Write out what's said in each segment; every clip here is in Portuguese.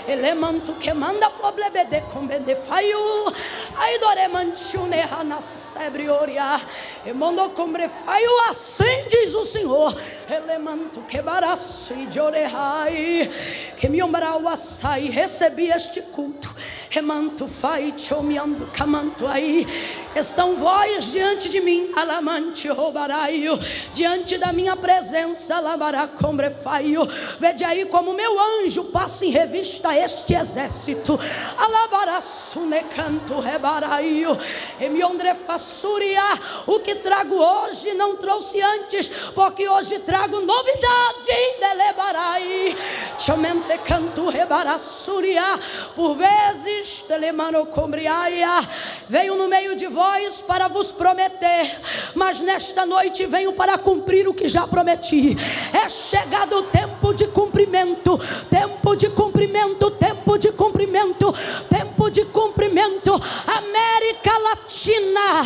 Elemanto que manda problebede com bede faio. Ai doremanchune hanasebrioria. E mando combre faio, assim diz o Senhor. Elemanto que baraço e de orehai. Que me ombrau açai, recebi este culto. Remanto fai, chomeando, camanto aí. Estão vós diante de mim, alamante roubaraio. Diante da minha presença, lavará combrefaio. Vede aí como meu anjo passa em revista este exército. Alabará sunecanto rebaraio. E me ondrefaçuria. O que trago hoje não trouxe antes, porque hoje trago novidade. Delebarai. Chomentre canto rebaraçuria. Por vezes, telemano combriaia. Veio no meio de vós para vos prometer, mas nesta noite venho para cumprir o que já prometi. É chegado o tempo de cumprimento, tempo de cumprimento, tempo de cumprimento, tempo de cumprimento. América Latina,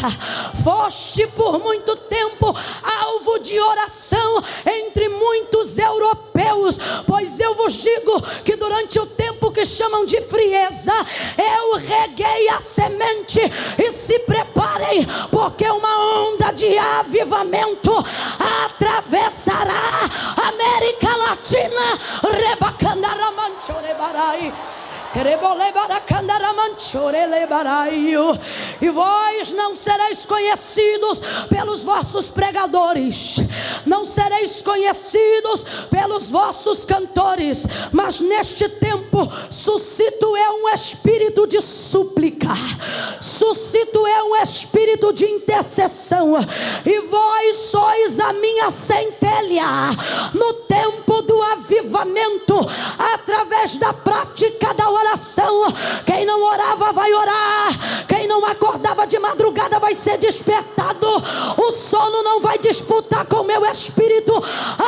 foste por muito tempo alvo de oração entre muitos europeus, pois eu vos digo que durante o tempo que chamam de frieza, eu reguei a semente. E se preparem, porque uma onda de avivamento atravessará a América Latina. E vós não sereis conhecidos pelos vossos pregadores, não sereis conhecidos pelos vossos cantores, mas neste tempo suscito eu um espírito de súplica, suscito eu um espírito de intercessão, e vós sois a minha centelha no tempo do avivamento, através da prática da oração. Quem não orava vai orar, quem não acordava de madrugada vai ser despertado, o sono não vai disputar com o meu espírito.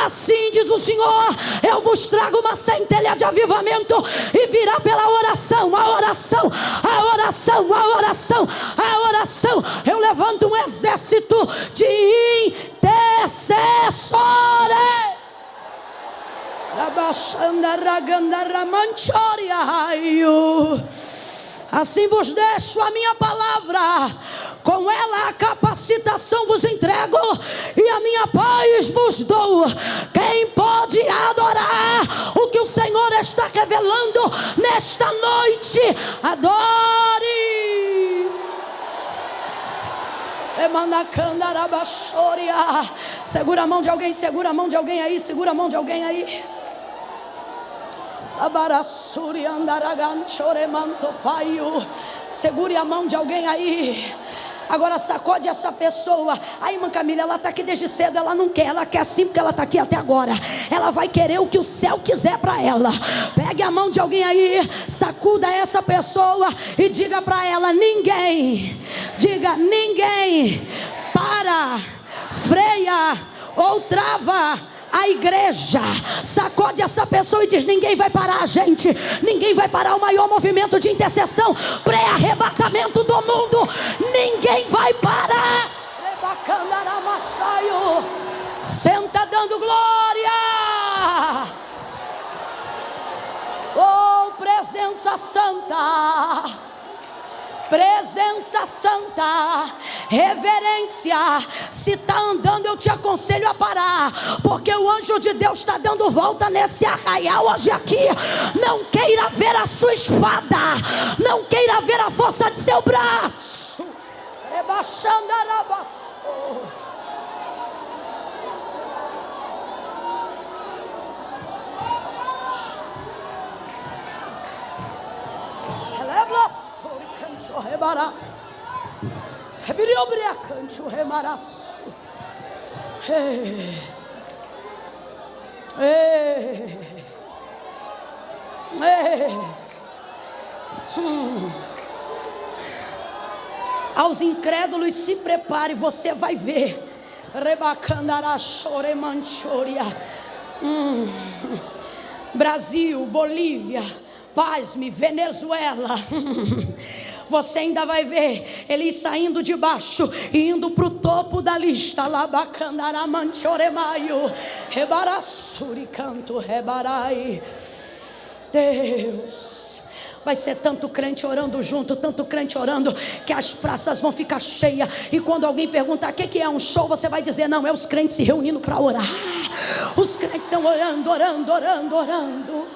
Assim diz o Senhor: eu vos trago uma centelha de avivamento, e virá pela oração, a oração, a oração, a oração, a oração. Eu levanto um exército de intercessores. Assim vos deixo a minha palavra, com ela a capacitação vos entrego, e a minha paz vos dou. Quem pode adorar o que o Senhor está revelando nesta noite? Adore. Segura a mão de alguém, segura a mão de alguém aí, segura a mão de alguém aí. Segure a mão de alguém aí. Agora sacode essa pessoa. A irmã Camila, ela está aqui desde cedo. Ela não quer, ela quer sim, porque ela está aqui até agora. Ela vai querer o que o céu quiser para ela. Pegue a mão de alguém aí, sacuda essa pessoa e diga para ela: ninguém, diga ninguém para, freia ou trava a igreja. Sacode essa pessoa e diz: ninguém vai parar a gente, ninguém vai parar o maior movimento de intercessão, pré-arrebatamento do mundo. Ninguém vai parar. Senta dando glória. Oh, presença santa, presença santa, reverência. Se está andando, eu te aconselho a parar, porque o anjo de Deus está dando volta nesse arraial hoje aqui. Não queira ver a sua espada, não queira ver a força de seu braço. Rebaixando arabaixo. Aos incrédulos, se prepare, você vai ver. Brasil, Bolívia, pasme, Venezuela. Você ainda vai ver eles saindo de baixo e indo para o topo da lista. Deus, Vai ser tanto crente orando junto, tanto crente orando, que as praças vão ficar cheias. E quando alguém perguntar o que é um show, você vai dizer: não, é os crentes se reunindo para orar. Os crentes estão orando, orando, orando, orando.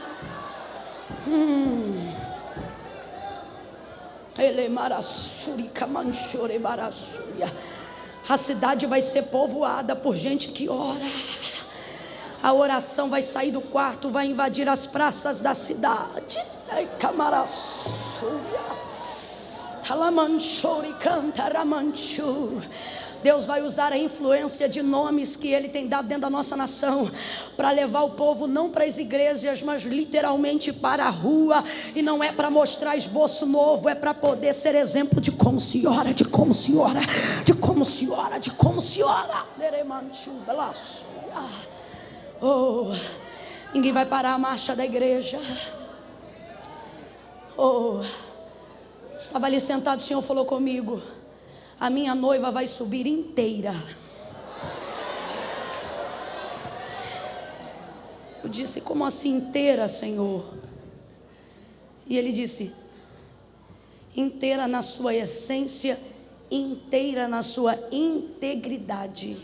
A cidade vai ser povoada por gente que ora. A oração vai sair do quarto, vai invadir as praças da cidade. Deus vai usar a influência de nomes que Ele tem dado dentro da nossa nação para levar o povo não para as igrejas, mas literalmente para a rua. E não é para mostrar esboço novo, é para poder ser exemplo de como se ora, de como se ora, de como se ora, de como se ora. Oh, ninguém vai parar a marcha da igreja. Oh, estava ali sentado, o Senhor falou comigo: a minha noiva vai subir inteira. Eu disse: como assim inteira, Senhor? E Ele disse: inteira na sua essência, inteira na sua integridade.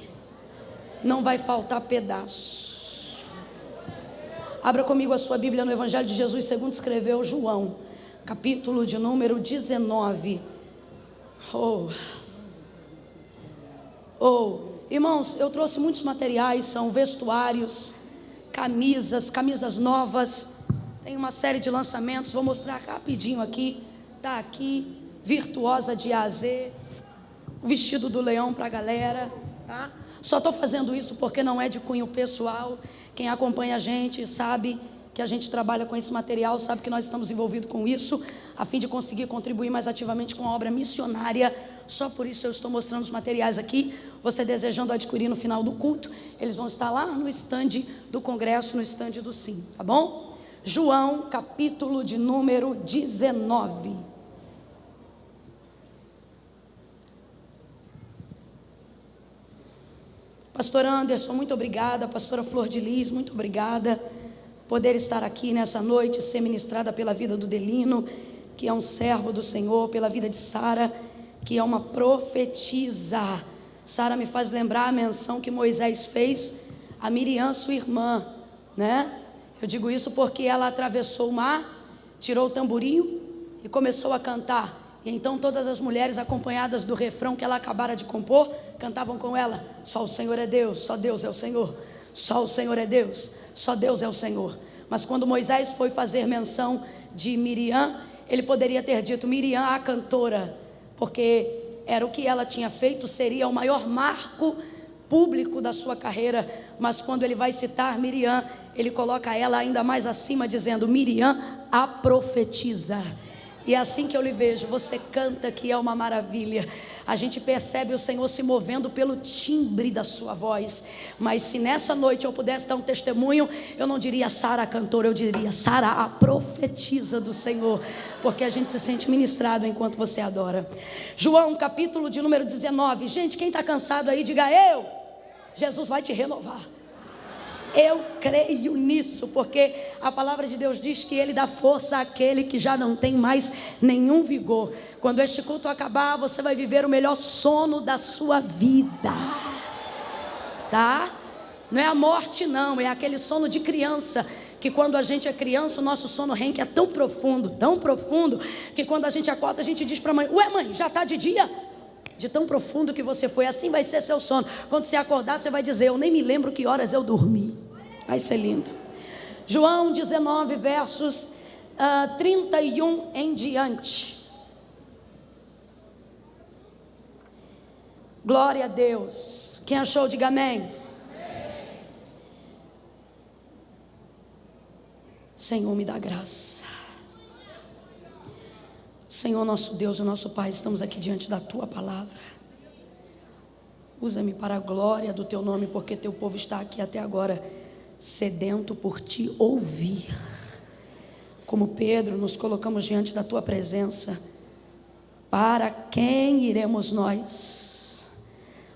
Não vai faltar pedaço. Abra comigo a sua Bíblia no Evangelho de Jesus segundo escreveu João, capítulo de número 19. Irmãos, eu trouxe muitos materiais, são vestuários, camisas novas. Tem uma série de lançamentos, vou mostrar rapidinho aqui. Está aqui, virtuosa de A a Z, o vestido do leão para a galera, tá? Só estou fazendo isso porque não é de cunho pessoal. Quem acompanha a gente sabe que a gente trabalha com esse material, sabe que nós estamos envolvidos com isso, a fim de conseguir contribuir mais ativamente com a obra missionária. Só por isso eu estou mostrando os materiais aqui. Você desejando adquirir no final do culto, eles vão estar lá no estande do congresso, no estande do Sim, tá bom? João, capítulo de número 19. Pastor Anderson, muito obrigada. Pastora Flor de Lis, muito obrigada. Poder estar aqui nessa noite, ser ministrada pela vida do Delino, que é um servo do Senhor, pela vida de Sara, que é uma profetisa. Sara me faz lembrar a menção que Moisés fez a Miriam, sua irmã, né? Eu digo isso porque ela atravessou o mar, tirou o tamborim e começou a cantar. E então todas as mulheres, acompanhadas do refrão que ela acabara de compor, cantavam com ela: só o Senhor é Deus, só Deus é o Senhor, só o Senhor é Deus, só Deus é o Senhor. Mas quando Moisés foi fazer menção de Miriam, ele poderia ter dito Miriam a cantora, porque era o que ela tinha feito, seria o maior marco público da sua carreira. Mas quando ele vai citar Miriam, ele coloca ela ainda mais acima, dizendo Miriam a profetiza. E é assim que eu lhe vejo. Você canta que é uma maravilha. A gente percebe o Senhor se movendo pelo timbre da sua voz. Mas se nessa noite eu pudesse dar um testemunho, eu não diria Sara a cantora, eu diria Sara a profetisa do Senhor, porque a gente se sente ministrado enquanto você adora. João, capítulo de número 19. Gente, quem está cansado aí, diga eu. Jesus vai te renovar. Eu creio nisso, porque a palavra de Deus diz que Ele dá força àquele que já não tem mais nenhum vigor. Quando este culto acabar, você vai viver o melhor sono da sua vida, tá? Não é a morte não, é aquele sono de criança, que quando a gente é criança, o nosso sono REM é tão profundo, que quando a gente acorda, a gente diz para a mãe: ué mãe, já está de dia? De tão profundo que você foi, assim vai ser seu sono. Quando você acordar, você vai dizer: eu nem me lembro que horas eu dormi. Vai ser lindo. João 19, versos 31 em diante. Glória a Deus. Quem achou, diga amém. Senhor, me dá graça. Senhor, nosso Deus e nosso Pai, estamos aqui diante da Tua palavra. Usa-me para a glória do Teu nome, porque Teu povo está aqui até agora sedento por Te ouvir. Como Pedro, nos colocamos diante da Tua presença. Para quem iremos nós?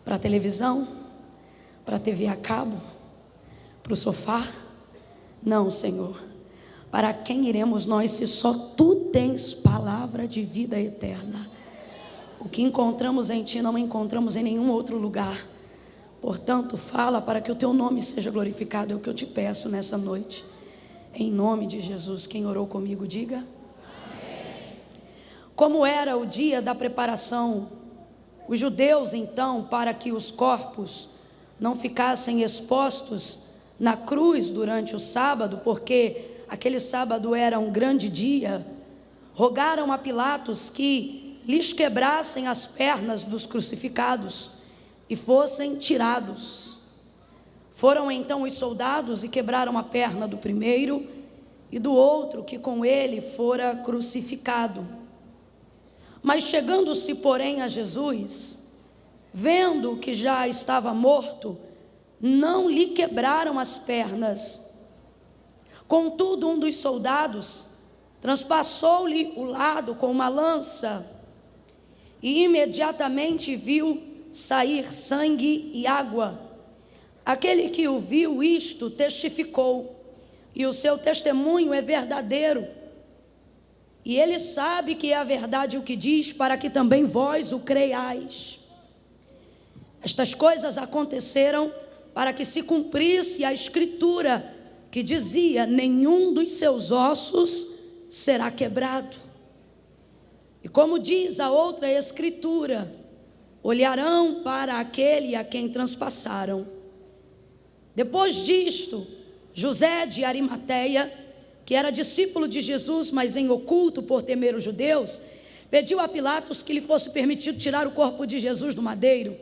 Para a televisão? Para a TV a cabo? Para o sofá? Não, Senhor. Para quem iremos nós se só tu tens palavra de vida eterna? O que encontramos em ti não encontramos em nenhum outro lugar. Portanto, fala para que o teu nome seja glorificado. É o que eu te peço nessa noite. Em nome de Jesus. Quem orou comigo, diga amém. Como era o dia da preparação, os judeus então, para que os corpos não ficassem expostos na cruz durante o sábado, porque aquele sábado era um grande dia, rogaram a Pilatos que lhes quebrassem as pernas dos crucificados e fossem tirados. Foram então os soldados e quebraram a perna do primeiro e do outro que com ele fora crucificado. Mas chegando-se, porém, a Jesus, vendo que já estava morto, não lhe quebraram as pernas. Contudo, um dos soldados transpassou-lhe o lado com uma lança e imediatamente viu sair sangue e água. Aquele que o viu isto testificou, e o seu testemunho é verdadeiro. E ele sabe que é a verdade o que diz, para que também vós o creiais. Estas coisas aconteceram para que se cumprisse a escritura que dizia: nenhum dos seus ossos será quebrado. E como diz a outra escritura, olharão para aquele a quem transpassaram. Depois disto, José de Arimateia, que era discípulo de Jesus, mas em oculto por temer os judeus, pediu a Pilatos que lhe fosse permitido tirar o corpo de Jesus do madeiro.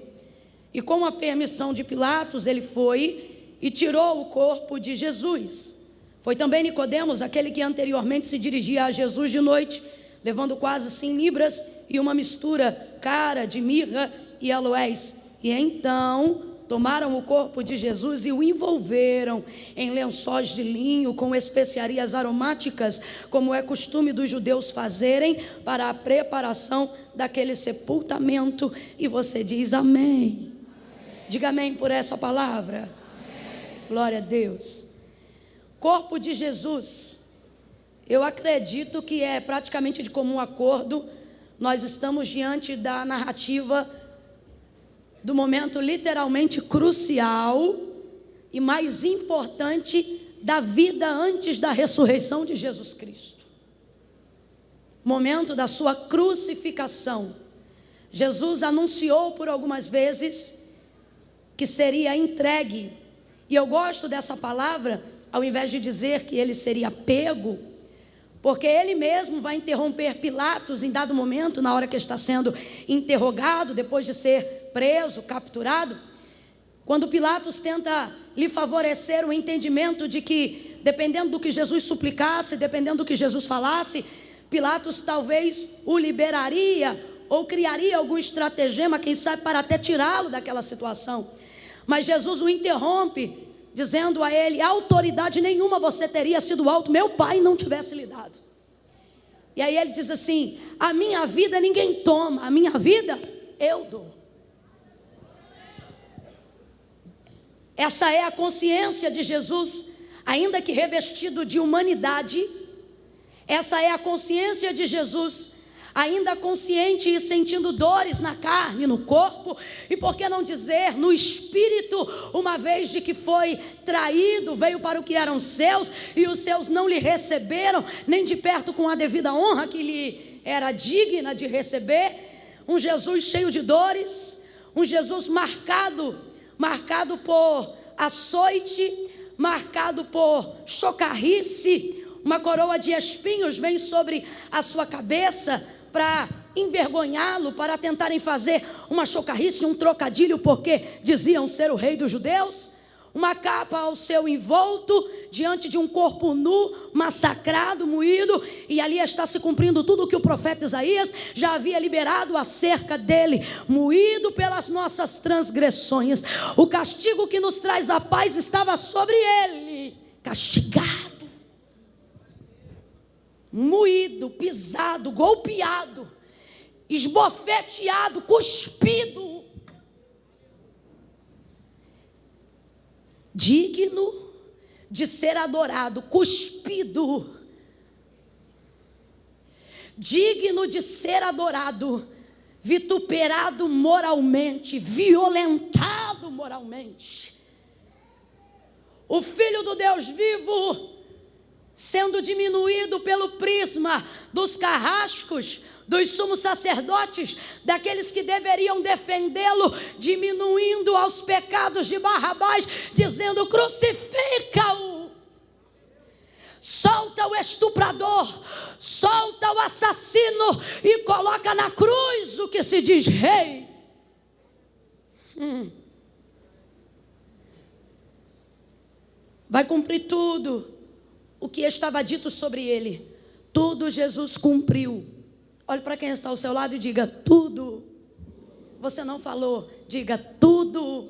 E com a permissão de Pilatos, ele foi e tirou o corpo de Jesus. Foi também Nicodemos, aquele que anteriormente se dirigia a Jesus de noite, levando quase 100 libras e uma mistura cara de mirra e aloés. E então tomaram o corpo de Jesus e o envolveram em lençóis de linho com especiarias aromáticas, como é costume dos judeus fazerem para a preparação daquele sepultamento. E você diz amém. Diga amém por essa palavra. Amém. Glória a Deus. Corpo de Jesus. Eu acredito que é praticamente de comum acordo. Nós estamos diante da narrativa do momento literalmente crucial e mais importante da vida antes da ressurreição de Jesus Cristo. Momento da sua crucificação. Jesus anunciou por algumas vezes que seria entregue. E eu gosto dessa palavra, ao invés de dizer que ele seria pego, porque ele mesmo vai interromper Pilatos em dado momento, na hora que está sendo interrogado, depois de ser preso, capturado. Quando Pilatos tenta lhe favorecer o entendimento de que, dependendo do que Jesus suplicasse, dependendo do que Jesus falasse, Pilatos talvez o liberaria ou criaria algum estratagema, quem sabe, para até tirá-lo daquela situação. Mas Jesus o interrompe, dizendo a ele: autoridade nenhuma você teria se do alto meu Pai não tivesse lhe dado. E aí ele diz assim: a minha vida ninguém toma, a minha vida eu dou. Essa é a consciência de Jesus, ainda que revestido de humanidade. Essa é a consciência de Jesus, ainda consciente e sentindo dores na carne, no corpo, e por que não dizer no espírito, uma vez de que foi traído, veio para o que eram seus, e os seus não lhe receberam, nem de perto com a devida honra que lhe era digna de receber. Um Jesus cheio de dores, um Jesus marcado por açoite, marcado por chocarrice. Uma coroa de espinhos vem sobre a sua cabeça para envergonhá-lo, para tentarem fazer uma chocarrice, um trocadilho, porque diziam ser o rei dos judeus. Uma capa ao seu envolto, diante de um corpo nu, massacrado, moído, e ali está se cumprindo tudo o que o profeta Isaías já havia liberado acerca dele: moído pelas nossas transgressões, o castigo que nos traz a paz estava sobre ele, castigado, moído, pisado, golpeado, esbofeteado, cuspido, digno de ser adorado, cuspido, digno de ser adorado, vituperado moralmente, violentado moralmente. O Filho do Deus vivo sendo diminuído pelo prisma dos carrascos, dos sumos sacerdotes, daqueles que deveriam defendê-lo, diminuindo aos pecados de Barrabás, dizendo: crucifica-o, solta o estuprador, solta o assassino e coloca na cruz o que se diz rei. Vai cumprir tudo o que estava dito sobre ele. Tudo Jesus cumpriu. Olhe para quem está ao seu lado e diga: tudo. Você não falou, diga: tudo.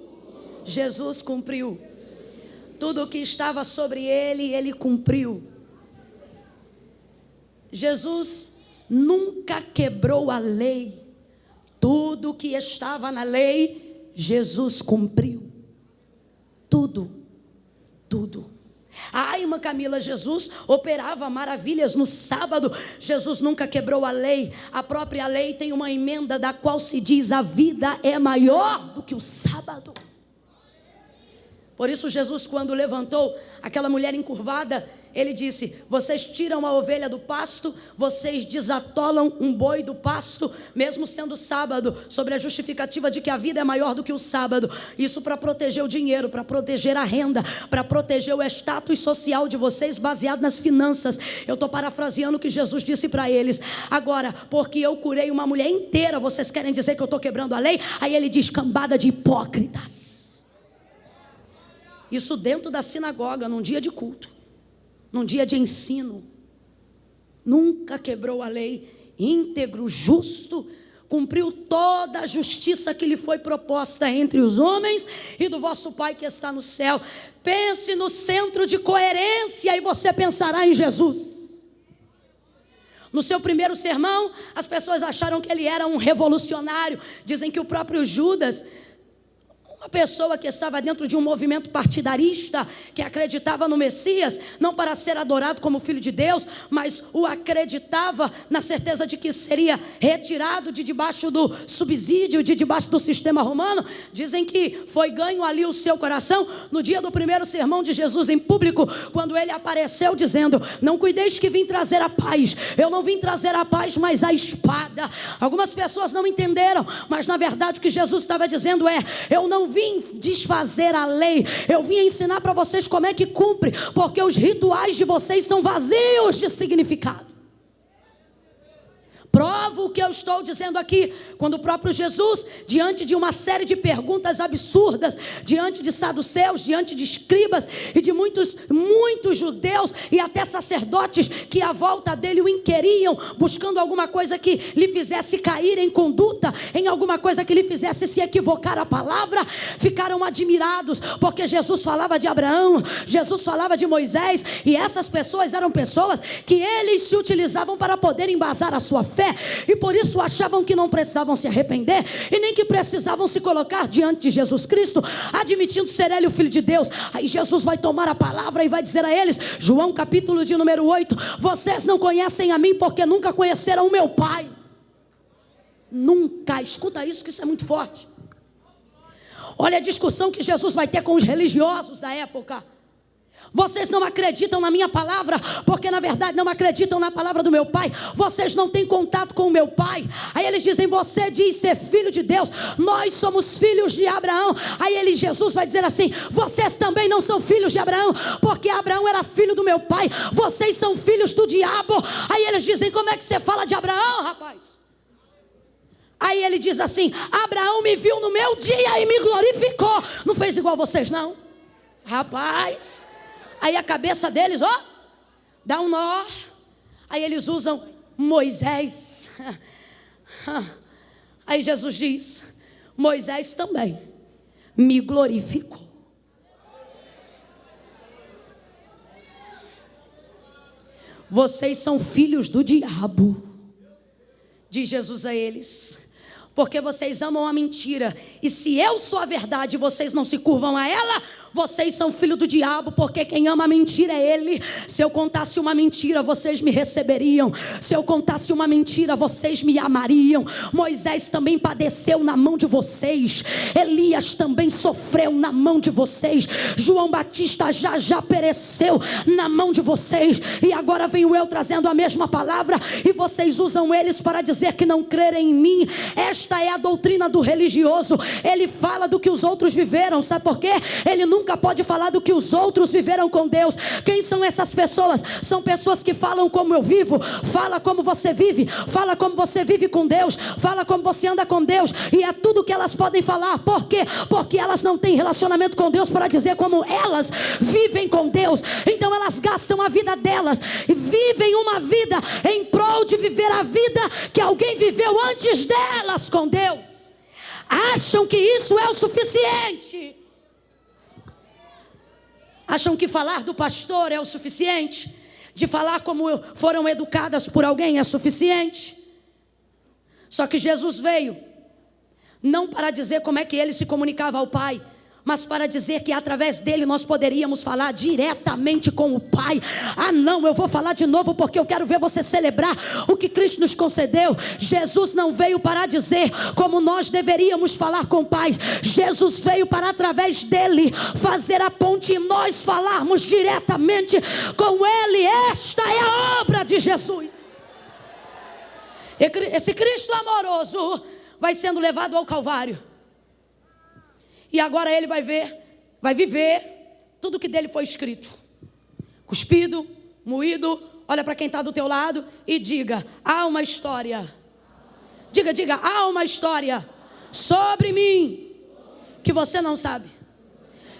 Jesus cumpriu. Tudo o que estava sobre ele, ele cumpriu. Jesus nunca quebrou a lei. Tudo o que estava na lei, Jesus cumpriu. Tudo. Tudo. A irmã Camila, Jesus operava maravilhas no sábado. Jesus nunca quebrou a lei. A própria lei tem uma emenda da qual se diz: a vida é maior do que o sábado. Por isso Jesus, quando levantou aquela mulher encurvada, ele disse: vocês tiram a ovelha do pasto, vocês desatolam um boi do pasto, mesmo sendo sábado, sobre a justificativa de que a vida é maior do que o sábado. Isso para proteger o dinheiro, para proteger a renda, para proteger o status social de vocês, baseado nas finanças. Eu estou parafraseando o que Jesus disse para eles. Agora, porque eu curei uma mulher inteira, vocês querem dizer que eu estou quebrando a lei? Aí ele diz: cambada de hipócritas. Isso dentro da sinagoga, num dia de culto, num dia de ensino. Nunca quebrou a lei, íntegro, justo, cumpriu toda a justiça que lhe foi proposta entre os homens e do vosso Pai que está no céu. Pense no centro de coerência e você pensará em Jesus. No seu primeiro sermão, as pessoas acharam que ele era um revolucionário. Dizem que o próprio Judas, uma pessoa que estava dentro de um movimento partidarista, que acreditava no Messias, não para ser adorado como filho de Deus, mas o acreditava na certeza de que seria retirado de debaixo do subsídio, de debaixo do sistema romano. Dizem que foi ganho ali o seu coração no dia do primeiro sermão de Jesus em público, quando ele apareceu dizendo: não cuideis que vim trazer a paz. Eu não vim trazer a paz, mas a espada. Algumas pessoas não entenderam, mas na verdade o que Jesus estava dizendo é: eu não vim desfazer a lei, eu vim ensinar para vocês como é que cumpre, porque os rituais de vocês são vazios de significado. Provo o que eu estou dizendo aqui, quando o próprio Jesus, diante de uma série de perguntas absurdas, diante de saduceus, diante de escribas e de muitos judeus e até sacerdotes que à volta dele o inquiriam, buscando alguma coisa que lhe fizesse cair em conduta, em alguma coisa que lhe fizesse se equivocar a palavra, ficaram admirados, porque Jesus falava de Abraão, Jesus falava de Moisés, e essas pessoas eram pessoas que eles se utilizavam para poder embasar a sua fé, e por isso achavam que não precisavam se arrepender e nem que precisavam se colocar diante de Jesus Cristo, admitindo ser ele o Filho de Deus. Aí Jesus vai tomar a palavra e vai dizer a eles, João capítulo de número 8, vocês não conhecem a mim porque nunca conheceram o meu Pai. Nunca, escuta isso que isso é muito forte. Olha a discussão que Jesus vai ter com os religiosos da época. Vocês não acreditam na minha palavra, porque na verdade não acreditam na palavra do meu Pai. Vocês não têm contato com o meu Pai. Aí eles dizem, você diz ser filho de Deus, nós somos filhos de Abraão. Aí Jesus vai dizer assim, vocês também não são filhos de Abraão, porque Abraão era filho do meu Pai. Vocês são filhos do diabo. Aí eles dizem, como é que você fala de Abraão, rapaz? Aí ele diz assim, Abraão me viu no meu dia e me glorificou. Não fez igual vocês não, rapaz. Aí a cabeça deles, ó, dá um nó. Aí eles usam Moisés. Aí Jesus diz, Moisés também me glorificou. Vocês são filhos do diabo, diz Jesus a eles, porque vocês amam a mentira. E se eu sou a verdade, vocês não se curvam a ela. vocês são filho do diabo, porque quem ama a mentira é ele. Se eu contasse uma mentira, vocês me receberiam. Se eu contasse uma mentira, vocês me amariam. Moisés também padeceu na mão de vocês. Elias também sofreu na mão de vocês. João Batista já pereceu na mão de vocês. E agora venho eu trazendo a mesma palavra, e vocês usam eles para dizer que não crerem em mim. Esta é a doutrina do religioso. Ele fala do que os outros viveram. Sabe por quê? Ele nunca pode falar do que os outros viveram com Deus. Quem são essas pessoas? São pessoas que falam como eu vivo. Fala como você vive. Fala como você vive com Deus. Fala como você anda com Deus. E é tudo que elas podem falar. Por quê? Porque elas não têm relacionamento com Deus para dizer como elas vivem com Deus. Então elas gastam a vida delas e vivem uma vida em prol de viver a vida que alguém viveu antes delas com Deus. Acham que isso é o suficiente. Acham que falar do pastor é o suficiente. De falar como foram educadas por alguém é suficiente. Só que Jesus veio não para dizer como é que ele se comunicava ao Pai, mas para dizer que através dele nós poderíamos falar diretamente com o Pai. Ah não, eu vou falar de novo porque eu quero ver você celebrar o que Cristo nos concedeu. Jesus não veio para dizer como nós deveríamos falar com o Pai. Jesus veio para através dele fazer a ponte e nós falarmos diretamente com ele. Esta é a obra de Jesus. Esse Cristo amoroso vai sendo levado ao Calvário. E agora ele vai viver tudo que dele foi escrito. Cuspido, moído. Olha para quem está do teu lado e diga: há uma história. Diga, há uma história sobre mim que você não sabe.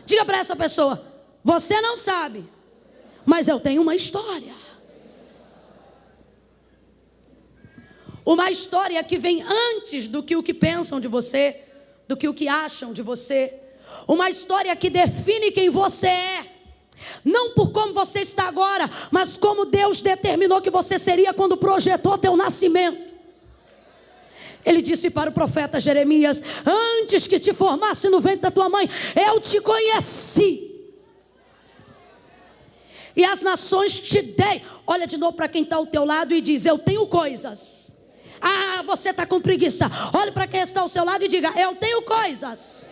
Diga para essa pessoa: você não sabe, mas eu tenho uma história. Uma história que vem antes do que o que pensam de você, do que o que acham de você. Uma história que define quem você é. Não por como você está agora, mas como Deus determinou que você seria quando projetou teu nascimento. Ele disse para o profeta Jeremias: antes que te formasse no ventre da tua mãe, eu te conheci. E as nações te dei. Olha de novo para quem está ao teu lado e diz: eu tenho coisas. Ah, você está com preguiça. Olhe para quem está ao seu lado e diga: eu tenho coisas.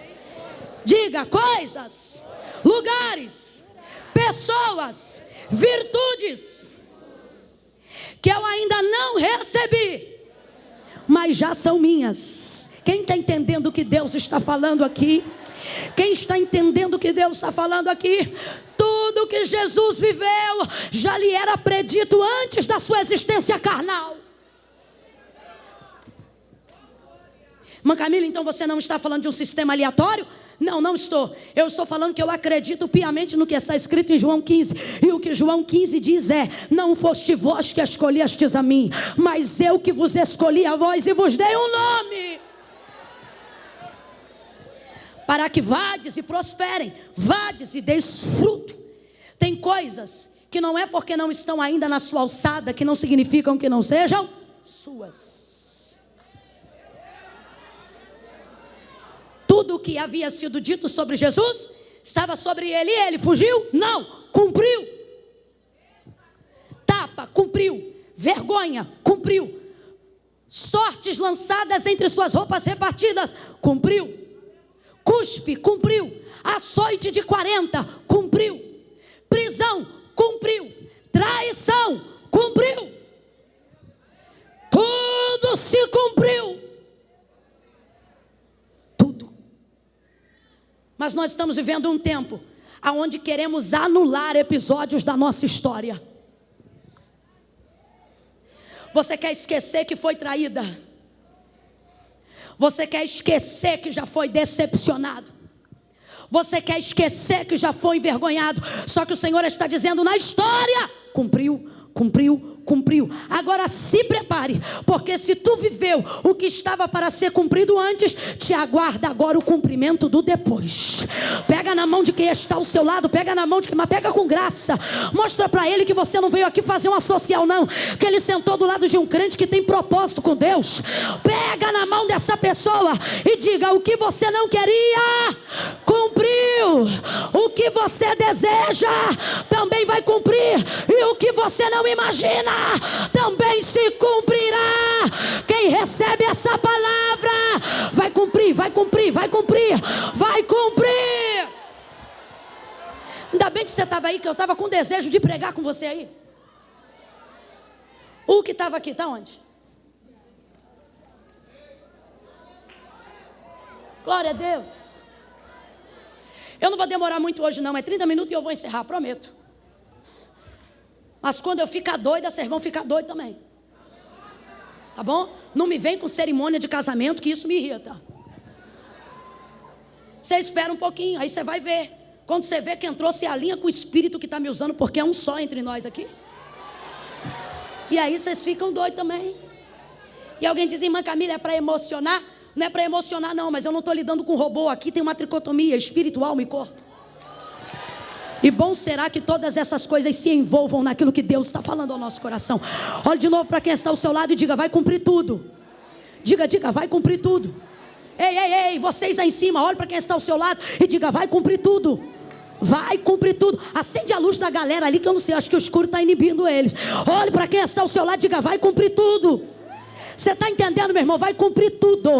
Diga: coisas, lugares, pessoas, virtudes que eu ainda não recebi, mas já são minhas. Quem está entendendo o que Deus está falando aqui? Quem está entendendo o que Deus está falando aqui? Tudo que Jesus viveu já lhe era predito antes da sua existência carnal. Irmã Camila, então você não está falando de um sistema aleatório? Não, não estou. Eu estou falando que eu acredito piamente no que está escrito em João 15. E o que João 15 diz é: não foste vós que escolhestes a mim, mas eu que vos escolhi a vós e vos dei um nome, para que vades e prosperem, vades e deis fruto. Tem coisas que não é porque não estão ainda na sua alçada que não significam que não sejam suas. Tudo o que havia sido dito sobre Jesus estava sobre ele, e ele fugiu? Não, cumpriu. Tapa, cumpriu. Vergonha, cumpriu. Sortes lançadas entre suas roupas repartidas, cumpriu. Cuspe, cumpriu. Açoite de 40, cumpriu. Prisão, cumpriu. Traição, cumpriu. Tudo se cumpriu. Mas nós estamos vivendo um tempo onde queremos anular episódios da nossa história. Você quer esquecer que foi traída. Você quer esquecer que já foi decepcionado. Você quer esquecer que já foi envergonhado. Só que o Senhor está dizendo: na história, cumpriu, cumpriu, cumpriu. Agora se prepare, porque se tu viveu o que estava para ser cumprido antes, te aguarda agora o cumprimento do depois. Pega na mão de quem está ao seu lado, pega na mão de quem, mas pega com graça. Mostra para ele que você não veio aqui fazer uma social não, que ele sentou do lado de um crente que tem propósito com Deus. Pega na mão dessa pessoa e diga: o que você não queria, cumpriu. O que você deseja, também vai cumprir. E o que você não imagina, também se cumprirá. Quem recebe essa palavra, vai cumprir, vai cumprir, vai cumprir, vai cumprir. Ainda bem que você estava aí, que eu estava com desejo de pregar com você aí. O que estava aqui, está onde? Glória a Deus. Eu não vou demorar muito hoje não, é 30 minutos e eu vou encerrar, prometo. Mas quando eu ficar doida, vocês vão ficar doidos também. Tá bom? Não me vem com cerimônia de casamento, que isso me irrita. Você espera um pouquinho, aí você vai ver. Quando você vê que entrou, se alinha com o Espírito que está me usando, porque é um só entre nós aqui. E aí vocês ficam doidos também. E alguém diz: irmã Camila, é para emocionar? Não é para emocionar não, mas eu não estou lidando com robô. Aqui tem uma tricotomia, espírito, alma e corpo. E bom será que todas essas coisas se envolvam naquilo que Deus está falando ao nosso coração. Olhe de novo para quem está ao seu lado e diga: vai cumprir tudo. Diga, vai cumprir tudo. Ei, vocês aí em cima, olhe para quem está ao seu lado e diga: vai cumprir tudo. Vai cumprir tudo. Acende a luz da galera ali, que eu não sei, acho que o escuro está inibindo eles. Olhe para quem está ao seu lado e diga: vai cumprir tudo. Você está entendendo, meu irmão? Vai cumprir tudo.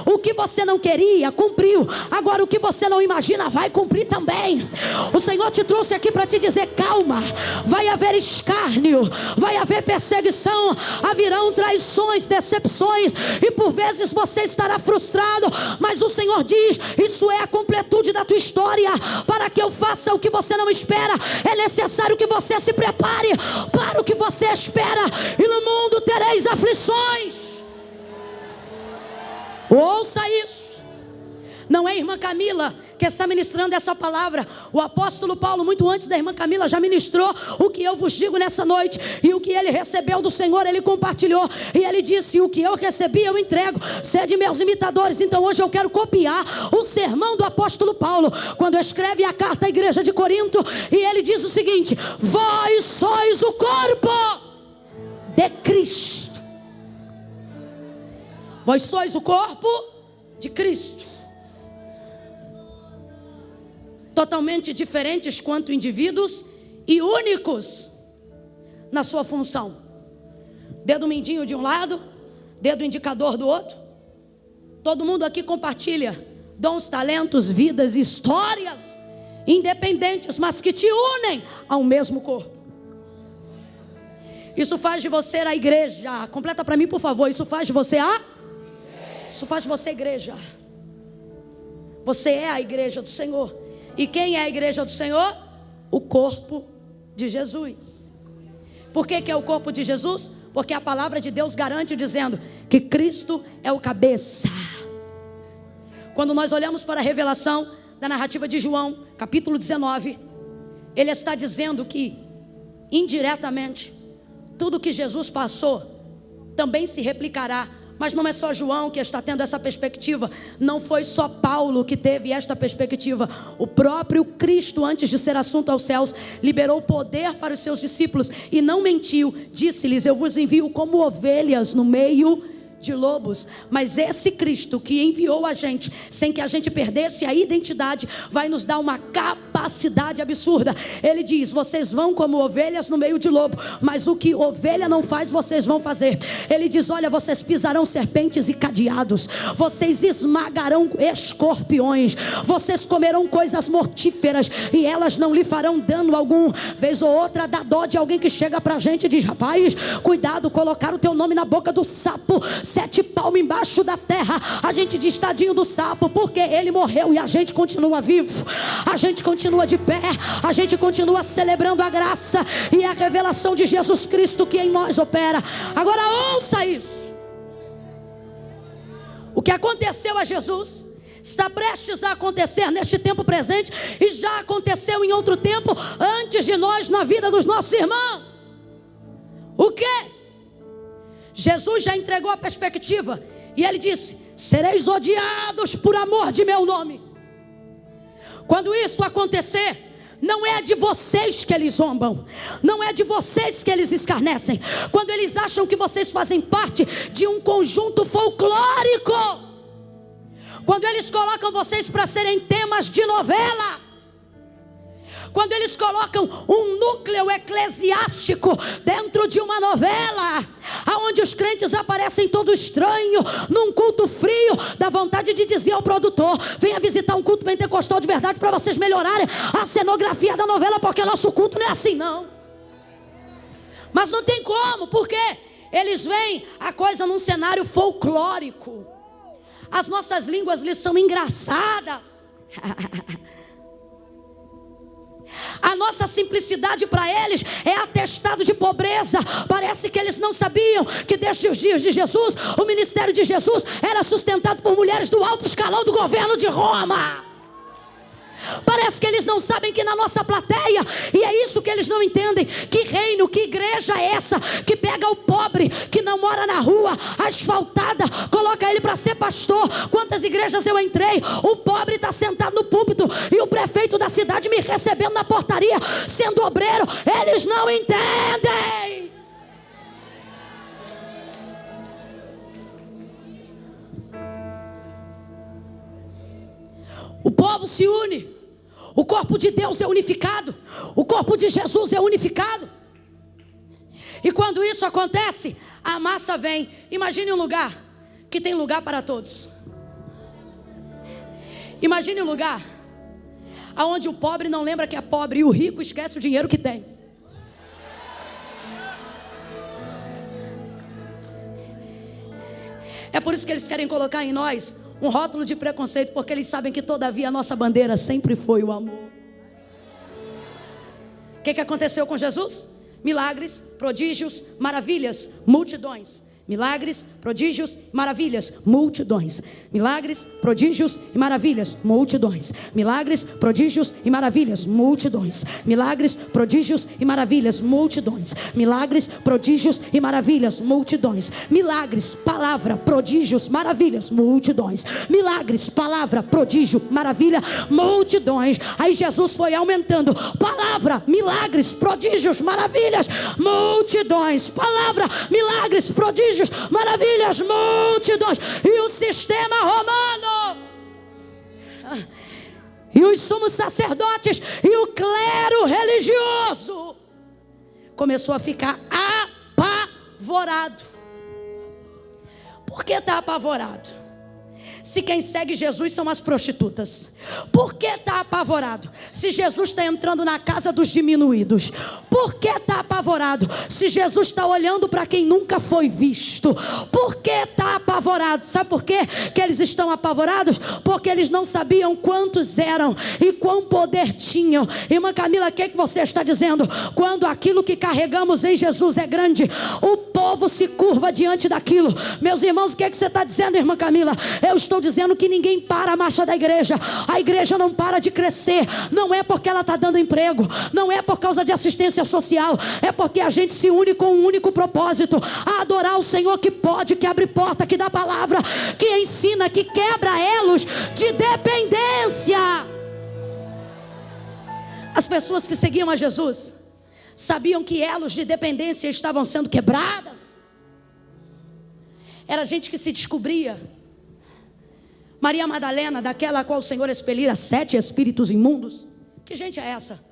O que você não queria, cumpriu. Agora o que você não imagina, vai cumprir também. O Senhor te trouxe aqui para te dizer: calma. Vai haver escárnio, vai haver perseguição, haverão traições, decepções, e por vezes você estará frustrado, mas o Senhor diz: isso é a completude da tua história. Para que eu faça o que você não espera, é necessário que você se prepare para o que você espera. E no mundo tereis aflições. Ouça isso. Não é a irmã Camila que está ministrando essa palavra. O apóstolo Paulo, muito antes da irmã Camila, já ministrou o que eu vos digo nessa noite. E o que ele recebeu do Senhor, ele compartilhou. E ele disse: o que eu recebi, eu entrego. Sede meus imitadores. Então hoje eu quero copiar o sermão do apóstolo Paulo, quando escreve a carta à igreja de Corinto. E ele diz o seguinte: vós sois o corpo de Cristo. Vós sois o corpo de Cristo. Totalmente diferentes quanto indivíduos e únicos na sua função. Dedo mindinho de um lado, dedo indicador do outro. Todo mundo aqui compartilha dons, talentos, vidas, histórias independentes, mas que te unem ao mesmo corpo. Isso faz de você a igreja. Completa para mim, por favor. Isso faz de você Isso faz de você igreja. Você é a igreja do Senhor. E quem é a igreja do Senhor? O corpo de Jesus. Por que é o corpo de Jesus? Porque a palavra de Deus garante dizendo que Cristo é o cabeça. Quando nós olhamos para a revelação da narrativa de João, capítulo 19, ele está dizendo que indiretamente tudo que Jesus passou também se replicará. Mas não é só João que está tendo essa perspectiva. Não foi só Paulo que teve esta perspectiva. O próprio Cristo, antes de ser assunto aos céus, liberou poder para os seus discípulos e não mentiu. Disse-lhes: eu vos envio como ovelhas no meio de lobos. Mas esse Cristo que enviou a gente, sem que a gente perdesse a identidade, vai nos dar uma capacidade absurda. Ele diz: vocês vão como ovelhas no meio de lobo, mas o que ovelha não faz, vocês vão fazer. Ele diz: olha, vocês pisarão serpentes e cadeados, vocês esmagarão escorpiões, vocês comerão coisas mortíferas e elas não lhe farão dano algum. Vez ou outra dá dó de alguém que chega pra gente e diz: rapaz, cuidado, colocar o teu nome na boca do sapo, 7 palmos embaixo da terra. A gente diz: tadinho do sapo, porque ele morreu e a gente continua vivo, a gente continua de pé, a gente continua celebrando a graça e a revelação de Jesus Cristo que em nós opera. Agora ouça isso. O que aconteceu a Jesus está prestes a acontecer neste tempo presente e já aconteceu em outro tempo antes de nós na vida dos nossos irmãos. O quê? Jesus já entregou a perspectiva. E ele disse: sereis odiados por amor de meu nome. Quando isso acontecer, não é de vocês que eles zombam, não é de vocês que eles escarnecem. Quando eles acham que vocês fazem parte de um conjunto folclórico, quando eles colocam vocês para serem temas de novela, quando eles colocam um núcleo eclesiástico dentro de uma novela, aonde os crentes aparecem todo estranho, num culto frio, dá vontade de dizer ao produtor: venha visitar um culto pentecostal de verdade para vocês melhorarem a cenografia da novela, porque nosso culto não é assim não. Mas não tem como, porque eles veem a coisa num cenário folclórico. As nossas línguas lhes são engraçadas. A nossa simplicidade para eles é atestado de pobreza. Parece que eles não sabiam que desde os dias de Jesus, o ministério de Jesus era sustentado por mulheres do alto escalão do governo de Roma. Parece que eles não sabem que na nossa plateia, e é isso que eles não entendem, que reino, que igreja é essa que pega o pobre que não mora na rua asfaltada, coloca ele para ser pastor. Quantas igrejas eu entrei, o pobre está sentado no púlpito e o prefeito da cidade me recebendo na portaria, sendo obreiro. Eles não entendem. O povo se une, o corpo de Deus é unificado, o corpo de Jesus é unificado. E quando isso acontece, a massa vem. Imagine um lugar que tem lugar para todos. Imagine um lugar onde o pobre não lembra que é pobre e o rico esquece o dinheiro que tem. É por isso que eles querem colocar em nós um rótulo de preconceito, porque eles sabem que todavia a nossa bandeira sempre foi o amor. O que aconteceu com Jesus? Milagres, prodígios, maravilhas, multidões. Milagres, prodígios, maravilhas, multidões. Milagres, prodígios e maravilhas, multidões. Milagres, prodígios e maravilhas, multidões. Milagres, prodígios e maravilhas, multidões. Milagres, prodígios e maravilhas, multidões. Milagres, palavra, prodígios, maravilhas, multidões. Milagres, palavra, prodígio, maravilha, multidões. Aí Jesus foi aumentando: palavra, milagres, prodígios, maravilhas, multidões. Palavra, milagres, prodígios, maravilhas, multidões. E o sistema romano, e os sumos sacerdotes, e o clero religioso começou a ficar apavorado. Por que está apavorado? Se quem segue Jesus são as prostitutas. Por que está apavorado? Se Jesus está entrando na casa dos diminuídos. Por que está apavorado? Se Jesus está olhando para quem nunca foi visto. Por que está apavorado? Sabe por quê que eles estão apavorados? Porque eles não sabiam quantos eram e quão poder tinham. Irmã Camila, o que você está dizendo? Quando aquilo que carregamos em Jesus é grande, o povo se curva diante daquilo. Meus irmãos, o que você está dizendo, irmã Camila? Eu estou dizendo que ninguém para a marcha da igreja. A igreja não para de crescer. Não é porque ela está dando emprego, não é por causa de assistência social, é porque a gente se une com um único propósito: a adorar o Senhor que pode, que abre porta, que dá palavra, que ensina, que quebra elos de dependência. As pessoas que seguiam a Jesus sabiam que elos de dependência estavam sendo quebradas. Era gente que se descobria. Maria Madalena, daquela a qual o Senhor expelira 7 espíritos imundos. Que gente é essa?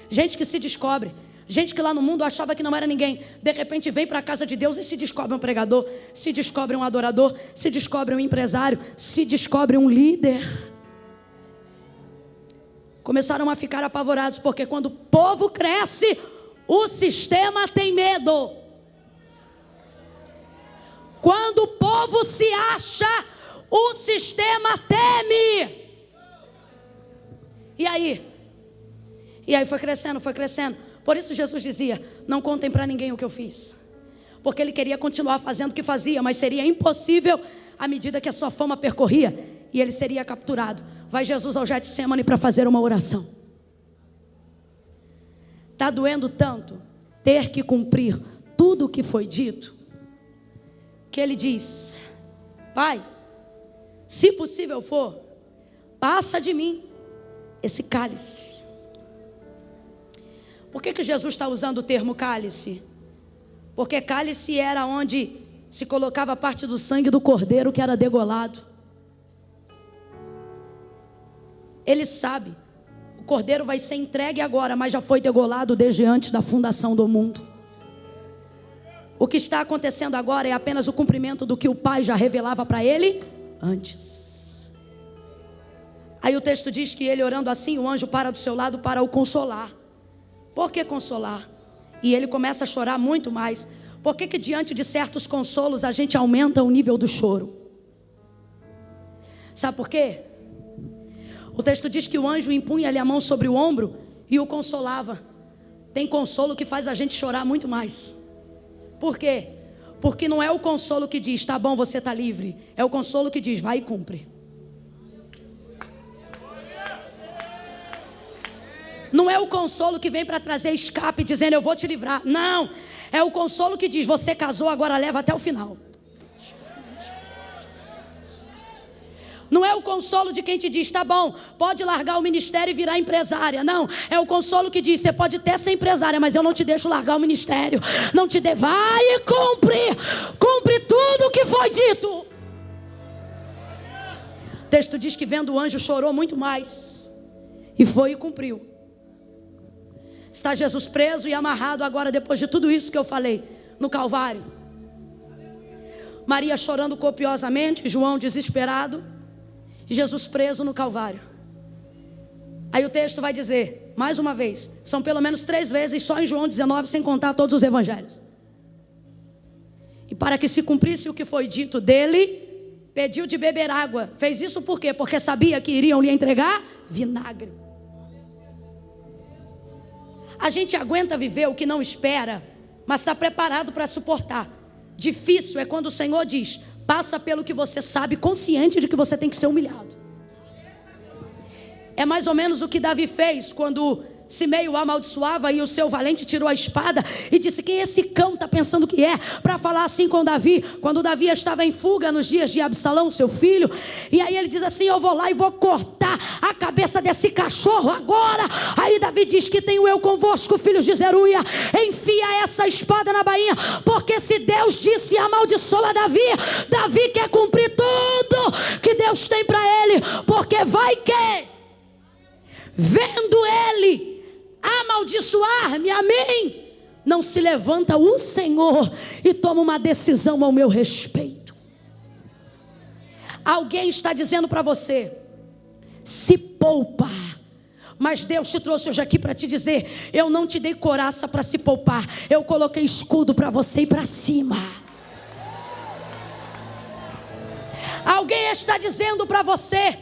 Gente que se descobre. Gente que lá no mundo achava que não era ninguém. De repente vem para a casa de Deus e se descobre um pregador, se descobre um adorador, se descobre um empresário, se descobre um líder. Começaram a ficar apavorados, porque quando o povo cresce, o sistema tem medo. Quando o povo se acha, o sistema teme. E aí foi crescendo, foi crescendo. Por isso Jesus dizia: não contem para ninguém o que eu fiz. Porque ele queria continuar fazendo o que fazia, mas seria impossível à medida que a sua fama percorria, e ele seria capturado. Vai Jesus ao Getsemane para fazer uma oração. Está doendo tanto ter que cumprir tudo o que foi dito, que ele diz: Pai, se possível for, passa de mim esse cálice. Por que Jesus está usando o termo cálice? Porque cálice era onde se colocava parte do sangue do cordeiro que era degolado. Ele sabe, o cordeiro vai ser entregue agora, mas já foi degolado desde antes da fundação do mundo. O que está acontecendo agora é apenas o cumprimento do que o Pai já revelava para ele antes. Aí o texto diz que ele, orando assim, o anjo para do seu lado para o consolar. Por que consolar? E ele começa a chorar muito mais. Por que diante de certos consolos a gente aumenta o nível do choro? Sabe por quê? O texto diz que o anjo impunha-lhe a mão sobre o ombro e o consolava. Tem consolo que faz a gente chorar muito mais. Por quê? Porque não é o consolo que diz, tá bom, você está livre. É o consolo que diz, vai e cumpre. Não é o consolo que vem para trazer escape, dizendo, eu vou te livrar. Não, é o consolo que diz, você casou, agora leva até o final. Não é o consolo de quem te diz, tá bom, pode largar o ministério e virar empresária. Não, é o consolo que diz, você pode até ser empresária, mas eu não te deixo largar o ministério. Não te dê, vai e cumpre tudo o que foi dito. O texto diz que vendo o anjo chorou muito mais. E foi e cumpriu. Está Jesus preso e amarrado agora, depois de tudo isso que eu falei, no Calvário. Maria chorando copiosamente, João desesperado, e Jesus preso no Calvário. Aí o texto vai dizer, mais uma vez, são pelo menos 3 vezes só em João 19, sem contar todos os evangelhos. E para que se cumprisse o que foi dito dele, pediu de beber água. Fez isso por quê? Porque sabia que iriam lhe entregar vinagre. A gente aguenta viver o que não espera, mas está preparado para suportar. Difícil é quando o Senhor diz, passa pelo que você sabe, consciente de que você tem que ser humilhado. É mais ou menos o que Davi fez quando Simei o amaldiçoava e o seu valente tirou a espada e disse, quem esse cão está pensando que é? Para falar assim com Davi, quando Davi estava em fuga nos dias de Absalão, seu filho. E aí ele diz assim, eu vou lá e vou cortar a cabeça desse cachorro agora. Aí Davi diz, que tenho eu convosco, filhos de Zeruia, enfia essa espada na bainha, porque se Deus disse amaldiçoa Davi, Davi quer cumprir tudo que Deus tem para ele, porque vai que vendo ele amaldiçoar-me, amém, não se levanta o Senhor e toma uma decisão ao meu respeito. Alguém está dizendo para você, se poupa, mas Deus te trouxe hoje aqui para te dizer, eu não te dei coraça para se poupar, eu coloquei escudo para você ir para cima. Alguém está dizendo para você,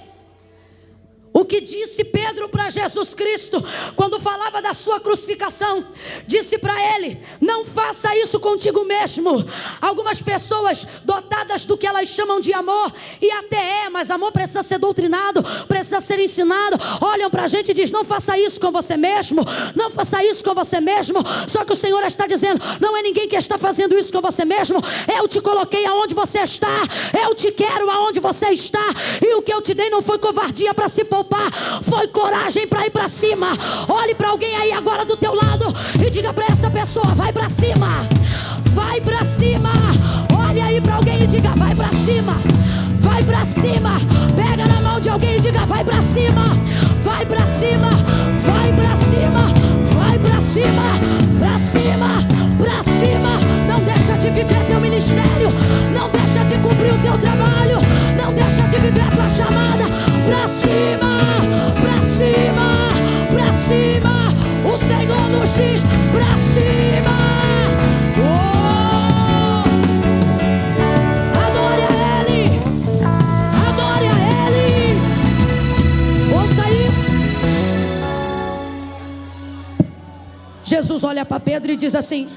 o que disse Pedro para Jesus Cristo, quando falava da sua crucificação, disse para ele, não faça isso contigo mesmo. Algumas pessoas dotadas do que elas chamam de amor, e até mas amor precisa ser doutrinado, precisa ser ensinado, olham para a gente e diz, não faça isso com você mesmo, não faça isso com você mesmo. Só que o Senhor está dizendo, não é ninguém que está fazendo isso com você mesmo, eu te coloquei aonde você está, eu te quero aonde você está, e o que eu te dei não foi covardia para se poupar, foi coragem para ir para cima. Olhe para alguém aí agora do teu lado e diga para essa pessoa, vai para cima, vai para cima. Olhe aí para alguém e diga, vai para cima, vai para cima. Pega na mão de alguém e diga, vai para cima, vai para cima, vai para cima, vai para cima, para cima, para cima. Não deixa de viver teu ministério, não deixa de cumprir o teu trabalho, não deixa de viver a tua chamada. Para cima, para cima, para cima. O Senhor nos diz, para cima. Oh! Adore a Ele, adore a Ele. Ouça isso. Jesus olha para Pedro e diz assim,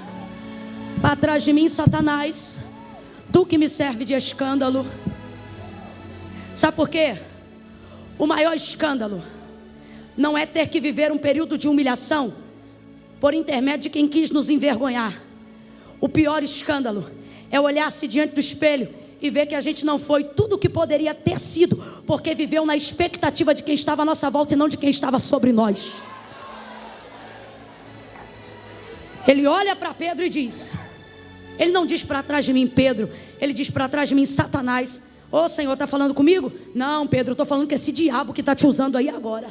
para trás de mim, Satanás, tu que me serve de escândalo. Sabe por quê? O maior escândalo não é ter que viver um período de humilhação por intermédio de quem quis nos envergonhar. O pior escândalo é olhar-se diante do espelho e ver que a gente não foi tudo o que poderia ter sido, porque viveu na expectativa de quem estava à nossa volta e não de quem estava sobre nós. Ele olha para Pedro e diz, ele não diz para trás de mim, Pedro, ele diz para trás de mim, Satanás. Ô Senhor, está falando comigo? Não, Pedro, eu estou falando com esse diabo que está te usando aí agora.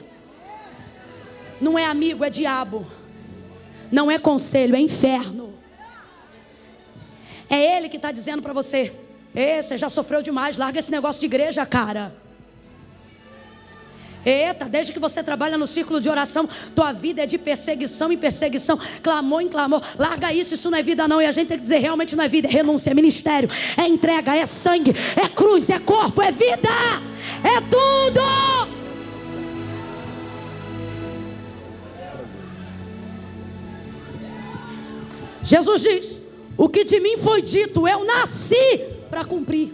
Não é amigo, é diabo. Não é conselho, é inferno. É ele que está dizendo para você, você já sofreu demais, larga esse negócio de igreja, cara. Eita, desde que você trabalha no círculo de oração, tua vida é de perseguição em perseguição, clamor em clamor. Larga isso não é vida não. E a gente tem que dizer, realmente não é vida, é renúncia, é ministério, é entrega, é sangue, é cruz, é corpo, é vida, é tudo. Jesus diz, o que de mim foi dito, eu nasci para cumprir.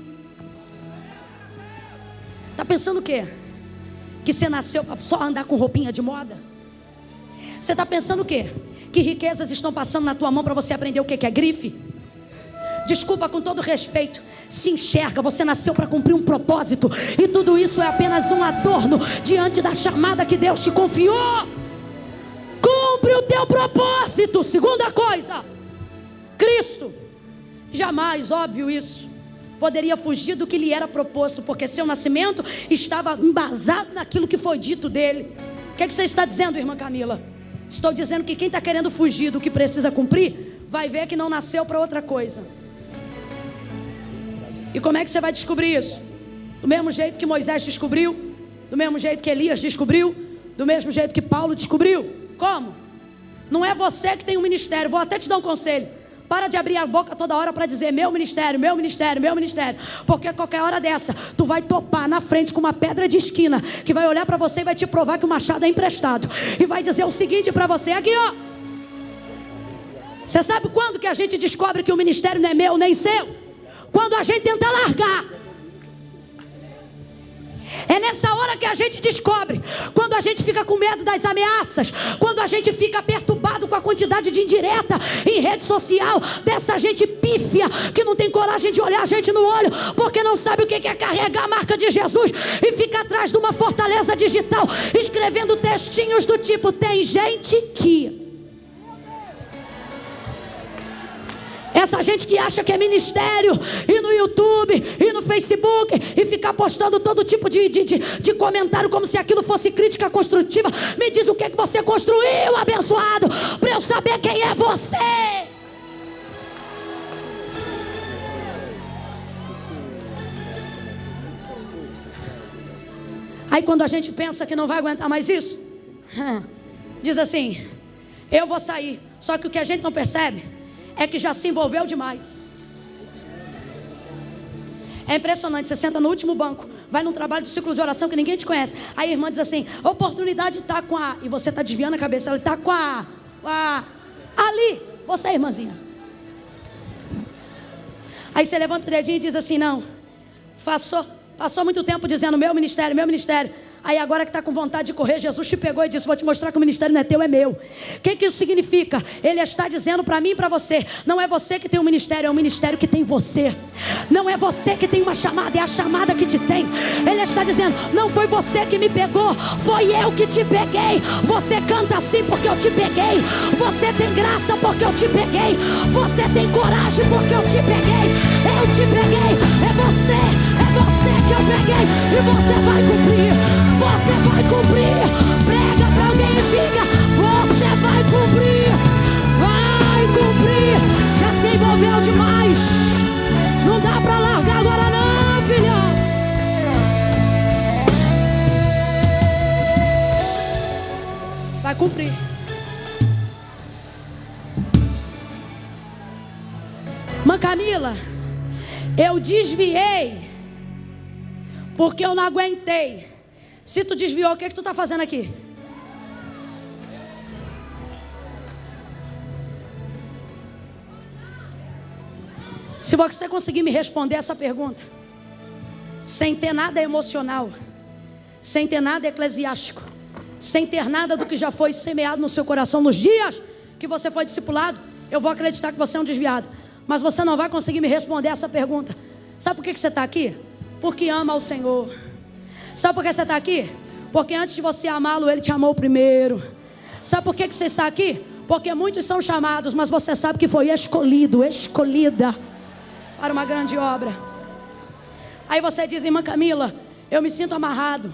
Está pensando o quê? Que você nasceu para só andar com roupinha de moda? Você está pensando o quê? Que riquezas estão passando na tua mão para você aprender o que é grife? Desculpa, com todo respeito, se enxerga, você nasceu para cumprir um propósito, e tudo isso é apenas um adorno diante da chamada que Deus te confiou. Cumpre o teu propósito. Segunda coisa, Cristo jamais, óbvio isso, poderia fugir do que lhe era proposto, porque seu nascimento estava embasado naquilo que foi dito dele. O que você está dizendo, irmã Camila? Estou dizendo que quem está querendo fugir do que precisa cumprir, vai ver que não nasceu para outra coisa. E como é que você vai descobrir isso? Do mesmo jeito que Moisés descobriu, do mesmo jeito que Elias descobriu, do mesmo jeito que Paulo descobriu. Como? Não é você que tem um ministério. Vou até te dar um conselho. Para de abrir a boca toda hora para dizer meu ministério, meu ministério, meu ministério. Porque a qualquer hora dessa, tu vai topar na frente com uma pedra de esquina, que vai olhar para você e vai te provar que o machado é emprestado. E vai dizer o seguinte para você, aqui ó. Você sabe quando que a gente descobre que o ministério não é meu nem seu? Quando a gente tenta largar. É nessa hora que a gente descobre. Quando a gente fica com medo das ameaças, quando a gente fica perturbado com a quantidade de indireta em rede social, dessa gente pífia que não tem coragem de olhar a gente no olho, porque não sabe o que é carregar a marca de Jesus e fica atrás de uma fortaleza digital escrevendo textinhos do tipo, tem gente que... Essa gente que acha que é ministério, e no YouTube, e no Facebook, e ficar postando todo tipo de comentário como se aquilo fosse crítica construtiva. Me diz o que você construiu, abençoado, para eu saber quem é você. Aí quando a gente pensa que não vai aguentar mais isso, diz assim, eu vou sair. Só que o que a gente não percebe é que já se envolveu demais. É impressionante, você senta no último banco, vai num trabalho de ciclo de oração que ninguém te conhece. Aí a irmã diz assim, a oportunidade está com a... E você está desviando a cabeça, ela está com a... Ali, você irmãzinha. Aí você levanta o dedinho e diz assim, não, passou muito tempo dizendo meu ministério, meu ministério. Aí agora que está com vontade de correr, Jesus te pegou e disse, vou te mostrar que o ministério não é teu, é meu. O que isso significa? Ele está dizendo para mim e para você, não é você que tem um ministério, é o ministério que tem você. Não é você que tem uma chamada, é a chamada que te tem. Ele está dizendo, não foi você que me pegou, foi eu que te peguei. Você canta assim porque eu te peguei. Você tem graça porque eu te peguei. Você tem coragem porque eu te peguei. Eu te peguei, é você que eu peguei. E você vai cumprir. Você vai cumprir. Prega para alguém e diga, você vai cumprir. Vai cumprir. Já se envolveu demais. Não dá para largar agora não, filhão. Vai cumprir. Mãe Camila, eu desviei porque eu não aguentei. Se tu desviou, o que tu está fazendo aqui? Se você conseguir me responder essa pergunta, sem ter nada emocional, sem ter nada eclesiástico, sem ter nada do que já foi semeado no seu coração nos dias que você foi discipulado, eu vou acreditar que você é um desviado. Mas você não vai conseguir me responder essa pergunta. Sabe por que você está aqui? Porque ama o Senhor. Sabe por que você está aqui? Porque antes de você amá-lo, Ele te amou primeiro. Sabe por que você está aqui? Porque muitos são chamados, mas você sabe que foi escolhido, escolhida para uma grande obra. Aí você diz: irmã Camila, eu me sinto amarrado.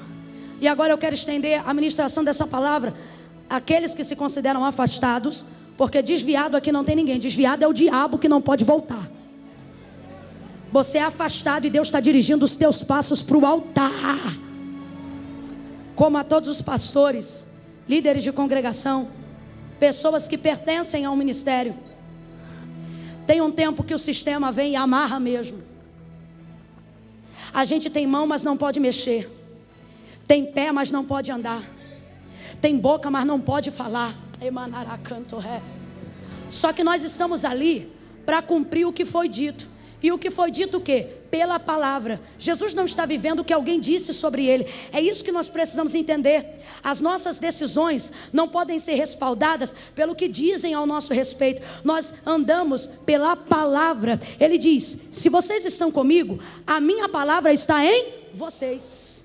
E agora eu quero estender a ministração dessa palavra àqueles que se consideram afastados. Porque desviado aqui não tem ninguém. Desviado é o diabo que não pode voltar. Você é afastado e Deus está dirigindo os teus passos para o altar. Como a todos os pastores, líderes de congregação, pessoas que pertencem a um ministério. Tem um tempo que o sistema vem e amarra mesmo. A gente tem mão, mas não pode mexer. Tem pé, mas não pode andar. Tem boca, mas não pode falar. Só que nós estamos ali para cumprir o que foi dito. E o que foi dito o quê? Pela palavra. Jesus não está vivendo o que alguém disse sobre ele. É isso que nós precisamos entender. As nossas decisões não podem ser respaldadas pelo que dizem ao nosso respeito. Nós andamos pela palavra. Ele diz: se vocês estão comigo, a minha palavra está em vocês.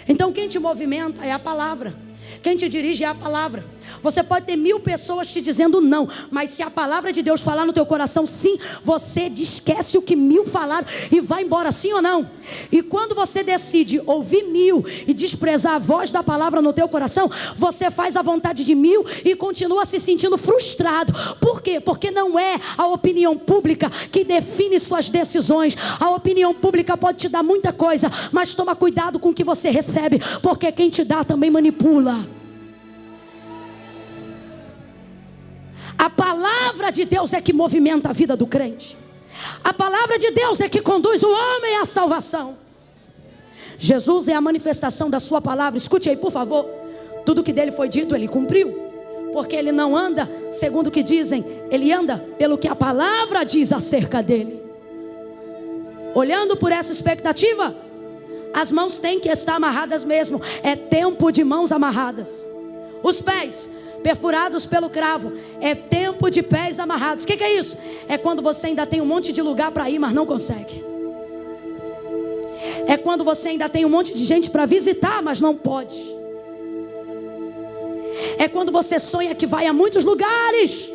Então quem te movimenta é a palavra. Quem te dirige é a palavra. Você pode ter 1000 pessoas te dizendo não, mas se a palavra de Deus falar no teu coração sim, você esquece o que 1000 falaram e vai embora, sim ou não? E quando você decide ouvir 1000 e desprezar a voz da palavra no teu coração, você faz a vontade de 1000 e continua se sentindo frustrado. Por quê? Porque não é a opinião pública que define suas decisões. A opinião pública pode te dar muita coisa, mas toma cuidado com o que você recebe, porque quem te dá também manipula. A palavra de Deus é que movimenta a vida do crente. A palavra de Deus é que conduz o homem à salvação. Jesus é a manifestação da sua palavra. Escute aí, por favor. Tudo que dele foi dito, ele cumpriu. Porque ele não anda segundo o que dizem, ele anda pelo que a palavra diz acerca dele. Olhando por essa expectativa, as mãos têm que estar amarradas mesmo. É tempo de mãos amarradas. Os pés perfurados pelo cravo. É tempo de pés amarrados. O que é isso? É quando você ainda tem um monte de lugar para ir, mas não consegue. É quando você ainda tem um monte de gente para visitar, mas não pode. É quando você sonha que vai a muitos lugares,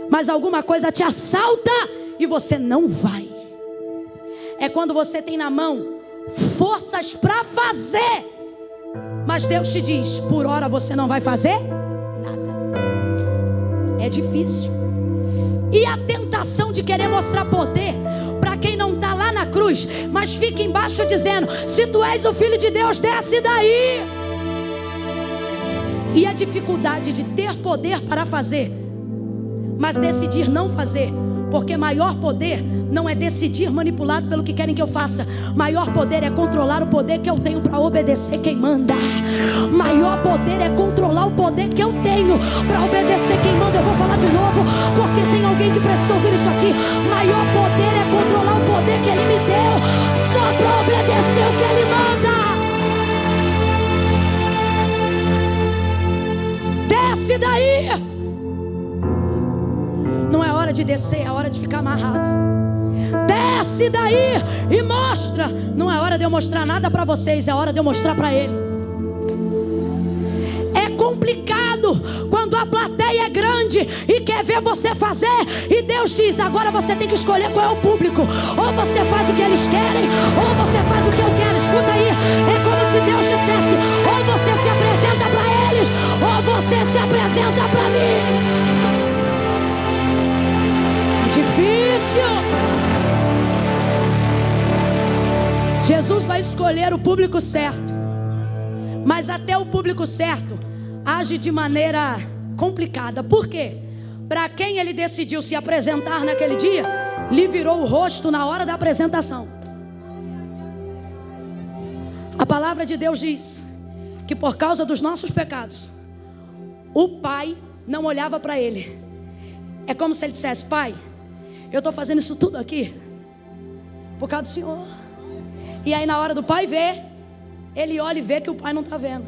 mas alguma coisa te assalta e você não vai. É quando você tem na mão forças para fazer, mas Deus te diz: por hora você não vai fazer nada. É difícil. E a tentação de querer mostrar poder para quem não está lá na cruz, mas fica embaixo dizendo: se tu és o Filho de Deus, desce daí. E a dificuldade de ter poder para fazer, mas decidir não fazer. Porque maior poder não é decidir manipulado pelo que querem que eu faça. Maior poder é controlar o poder que eu tenho para obedecer quem manda. Maior poder é controlar o poder que eu tenho para obedecer quem manda. Eu vou falar de novo, porque tem alguém que precisa ouvir isso aqui. Maior poder é controlar o poder que Ele me deu, só para obedecer o que Ele manda. Desce daí. Não é hora de descer, é hora de ficar amarrado. Desce daí e mostra. Não é hora de eu mostrar nada para vocês, é hora de eu mostrar para Ele. É complicado quando a plateia é grande e quer ver você fazer, e Deus diz: agora você tem que escolher qual é o público. Ou você faz o que eles querem, ou você faz o que eu quero. Escuta aí, é como se Deus dissesse: ou você se apresenta para eles, ou você se apresenta para mim. Difícil. Jesus vai escolher o público certo, mas até o público certo age de maneira complicada. Por quê? Para quem Ele decidiu se apresentar naquele dia, lhe virou o rosto na hora da apresentação. A palavra de Deus diz que por causa dos nossos pecados, o Pai não olhava para Ele. É como se Ele dissesse: Pai, eu estou fazendo isso tudo aqui por causa do Senhor. E aí na hora do Pai ver, Ele olha e vê que o Pai não está vendo.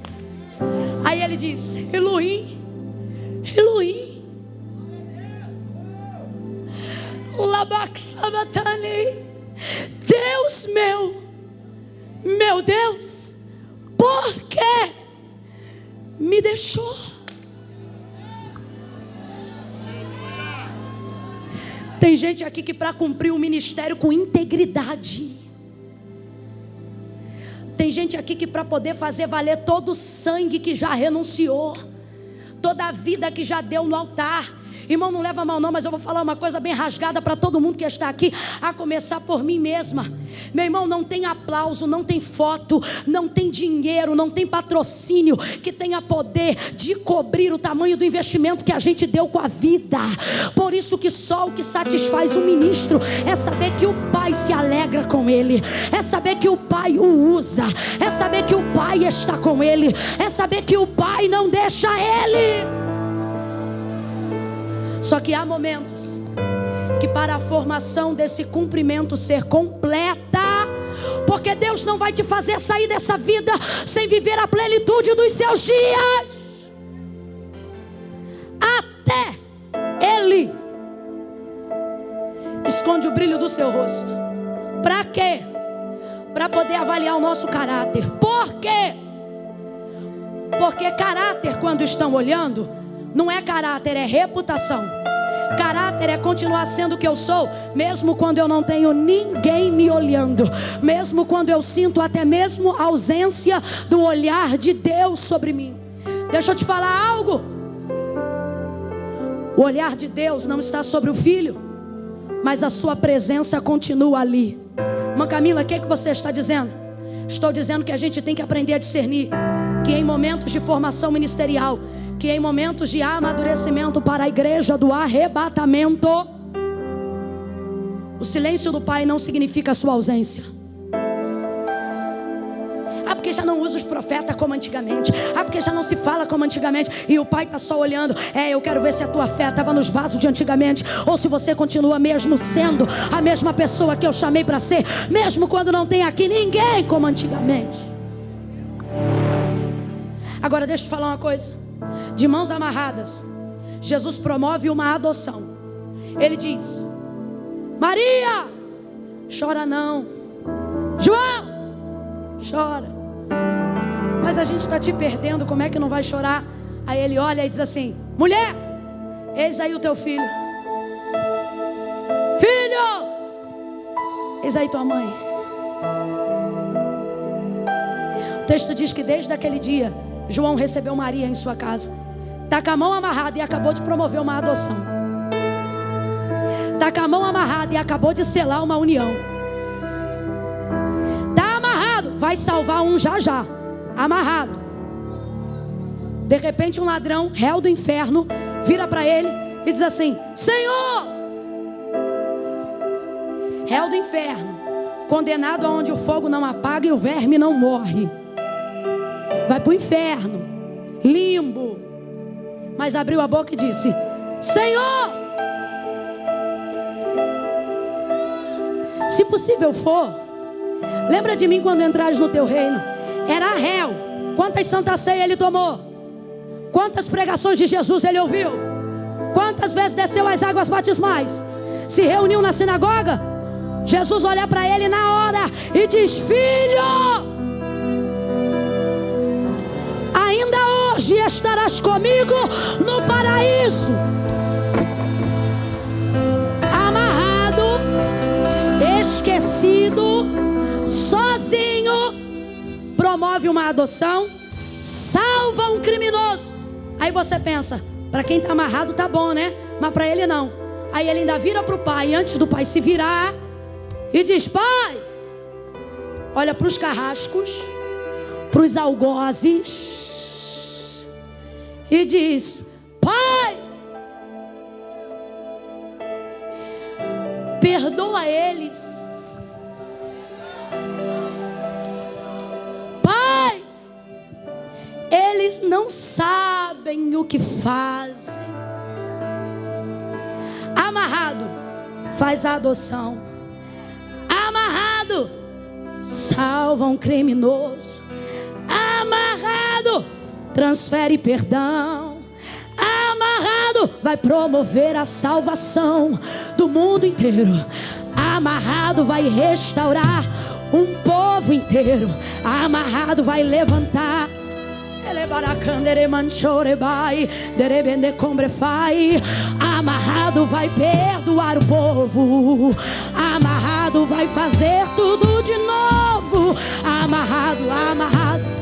Aí Ele diz: Elohim, Elohim, Labaxabatani. Deus meu Deus, por que me deixou? Tem gente aqui que para cumprir o ministério com integridade, tem gente aqui que para poder fazer valer todo o sangue que já renunciou, toda a vida que já deu no altar. Irmão, não leva mal não, mas eu vou falar uma coisa bem rasgada para todo mundo que está aqui, a começar por mim mesma. Meu irmão, não tem aplauso, não tem foto, não tem dinheiro, não tem patrocínio que tenha poder de cobrir o tamanho do investimento que a gente deu com a vida. Por isso que só o que satisfaz o ministro é saber que o Pai se alegra com ele, é saber que o Pai o usa, é saber que o Pai está com ele, é saber que o Pai não deixa ele. Só que há momentos que para a formação desse cumprimento ser completa, porque Deus não vai te fazer sair dessa vida sem viver a plenitude dos seus dias, até Ele esconde o brilho do seu rosto. Para quê? Para poder avaliar o nosso caráter. Por quê? Porque caráter, quando estão olhando, não é caráter, é reputação. Caráter é continuar sendo o que eu sou, mesmo quando eu não tenho ninguém me olhando, mesmo quando eu sinto até mesmo a ausência do olhar de Deus sobre mim. Deixa eu te falar algo. O olhar de Deus não está sobre o filho, mas a sua presença continua ali. Irmã Camila, o que você está dizendo? Estou dizendo que a gente tem que aprender a discernir que em momentos de formação ministerial, que em momentos de amadurecimento para a igreja do arrebatamento, o silêncio do Pai não significa a sua ausência. Porque já não usa os profetas como antigamente, porque já não se fala como antigamente, e o Pai está só olhando. Eu quero ver se a tua fé estava nos vasos de antigamente, ou se você continua mesmo sendo a mesma pessoa que eu chamei para ser, mesmo quando não tem aqui ninguém como antigamente. Agora deixa eu te falar uma coisa. De mãos amarradas, Jesus promove uma adoção. Ele diz: Maria, chora não. João, chora. Mas a gente está te perdendo, como é que não vai chorar? Aí ele olha e diz assim: mulher, eis aí o teu filho. Filho, eis aí tua mãe. O texto diz que desde aquele dia João recebeu Maria em sua casa. Está com a mão amarrada e acabou de promover uma adoção. Está com a mão amarrada e acabou de selar uma união. Está amarrado, vai salvar um já já. Amarrado. De repente um ladrão, réu do inferno, vira para ele e diz assim: Senhor, réu do inferno, condenado aonde o fogo não apaga e o verme não morre, vai para o inferno, limbo. Mas abriu a boca e disse: Senhor, se possível for, lembra de mim quando entrares no teu reino. Era réu. Quantas santas ceias ele tomou? Quantas pregações de Jesus ele ouviu? Quantas vezes desceu as águas batismais? Se reuniu na sinagoga? Jesus olha para ele na hora e diz: Filho, ainda hoje estarás comigo no paraíso. Amarrado, esquecido, sozinho, promove uma adoção, salva um criminoso. Aí você pensa, para quem está amarrado tá bom, né? Mas para ele não. Aí ele ainda vira para o pai, antes do pai se virar, e diz: Pai, olha para os carrascos, para os algozes, e diz: Pai, perdoa eles. Pai, eles não sabem o que fazem. Amarrado, faz a adoção. Amarrado, salva um criminoso. Amarrado, transfere perdão. Amarrado, dizendo: vai promover a salvação do mundo inteiro. Amarrado vai restaurar um povo inteiro. Amarrado vai levantar. Amarrado vai perdoar o povo. Amarrado vai fazer tudo de novo. Amarrado, amarrado.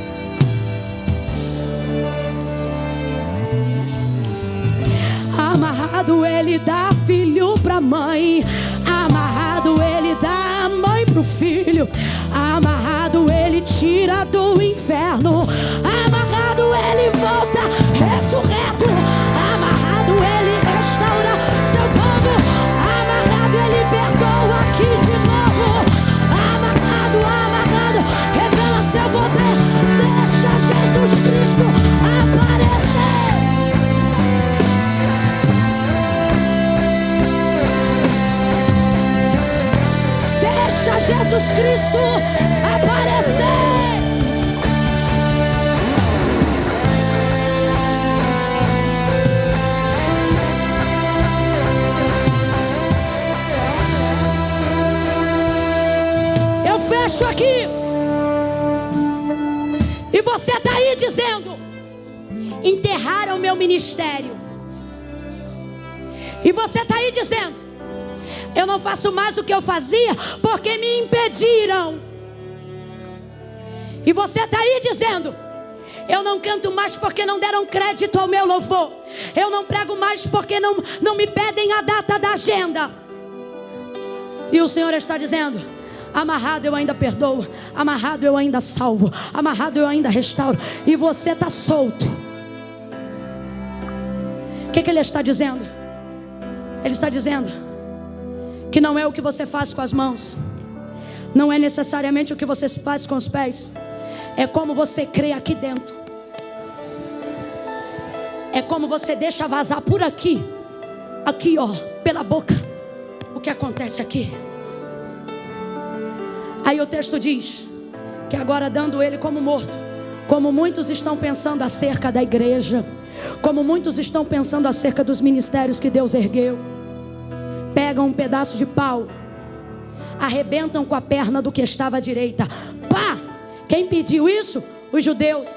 Amarrado ele dá filho pra mãe. Amarrado ele dá a mãe pro filho. Amarrado ele tira do inferno. Amarrado ele volta ressurreto. Amarrado ele restaura seu povo. Amarrado ele perdoa aqui de novo. Amarrado, amarrado, revela seu poder. Deixa Jesus Cristo aparecer. Deixa Jesus Cristo aparecer. Eu fecho aqui. E você está aí dizendo: enterraram o meu ministério. E você está aí dizendo: eu não faço mais o que eu fazia porque me impediram. E você está aí dizendo: eu não canto mais porque não deram crédito ao meu louvor. Eu não prego mais porque não me pedem a data da agenda. E o Senhor está dizendo: amarrado eu ainda perdoo. Amarrado eu ainda salvo. Amarrado eu ainda restauro. E você está solto. O que Ele está dizendo? Ele está dizendo que não é o que você faz com as mãos, não é necessariamente o que você faz com os pés, é como você crê aqui dentro, é como você deixa vazar por aqui, aqui ó, pela boca, o que acontece aqui. Aí o texto diz que agora, dando ele como morto, como muitos estão pensando acerca da igreja, como muitos estão pensando acerca dos ministérios que Deus ergueu, pegam um pedaço de pau, arrebentam com a perna do que estava à direita. Pá! Quem pediu isso? Os judeus.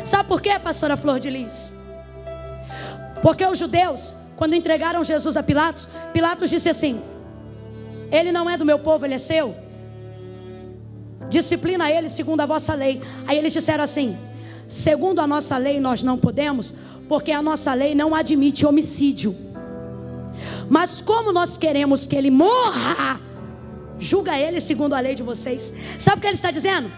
Sabe por quê, pastora Flor de Lis? Porque os judeus, quando entregaram Jesus a Pilatos, Pilatos disse assim: ele não é do meu povo, ele é seu. Disciplina ele segundo a vossa lei. Aí eles disseram assim: segundo a nossa lei nós não podemos, porque a nossa lei não admite homicídio. Mas como nós queremos que ele morra, julga ele segundo a lei de vocês. Sabe o que ele está dizendo?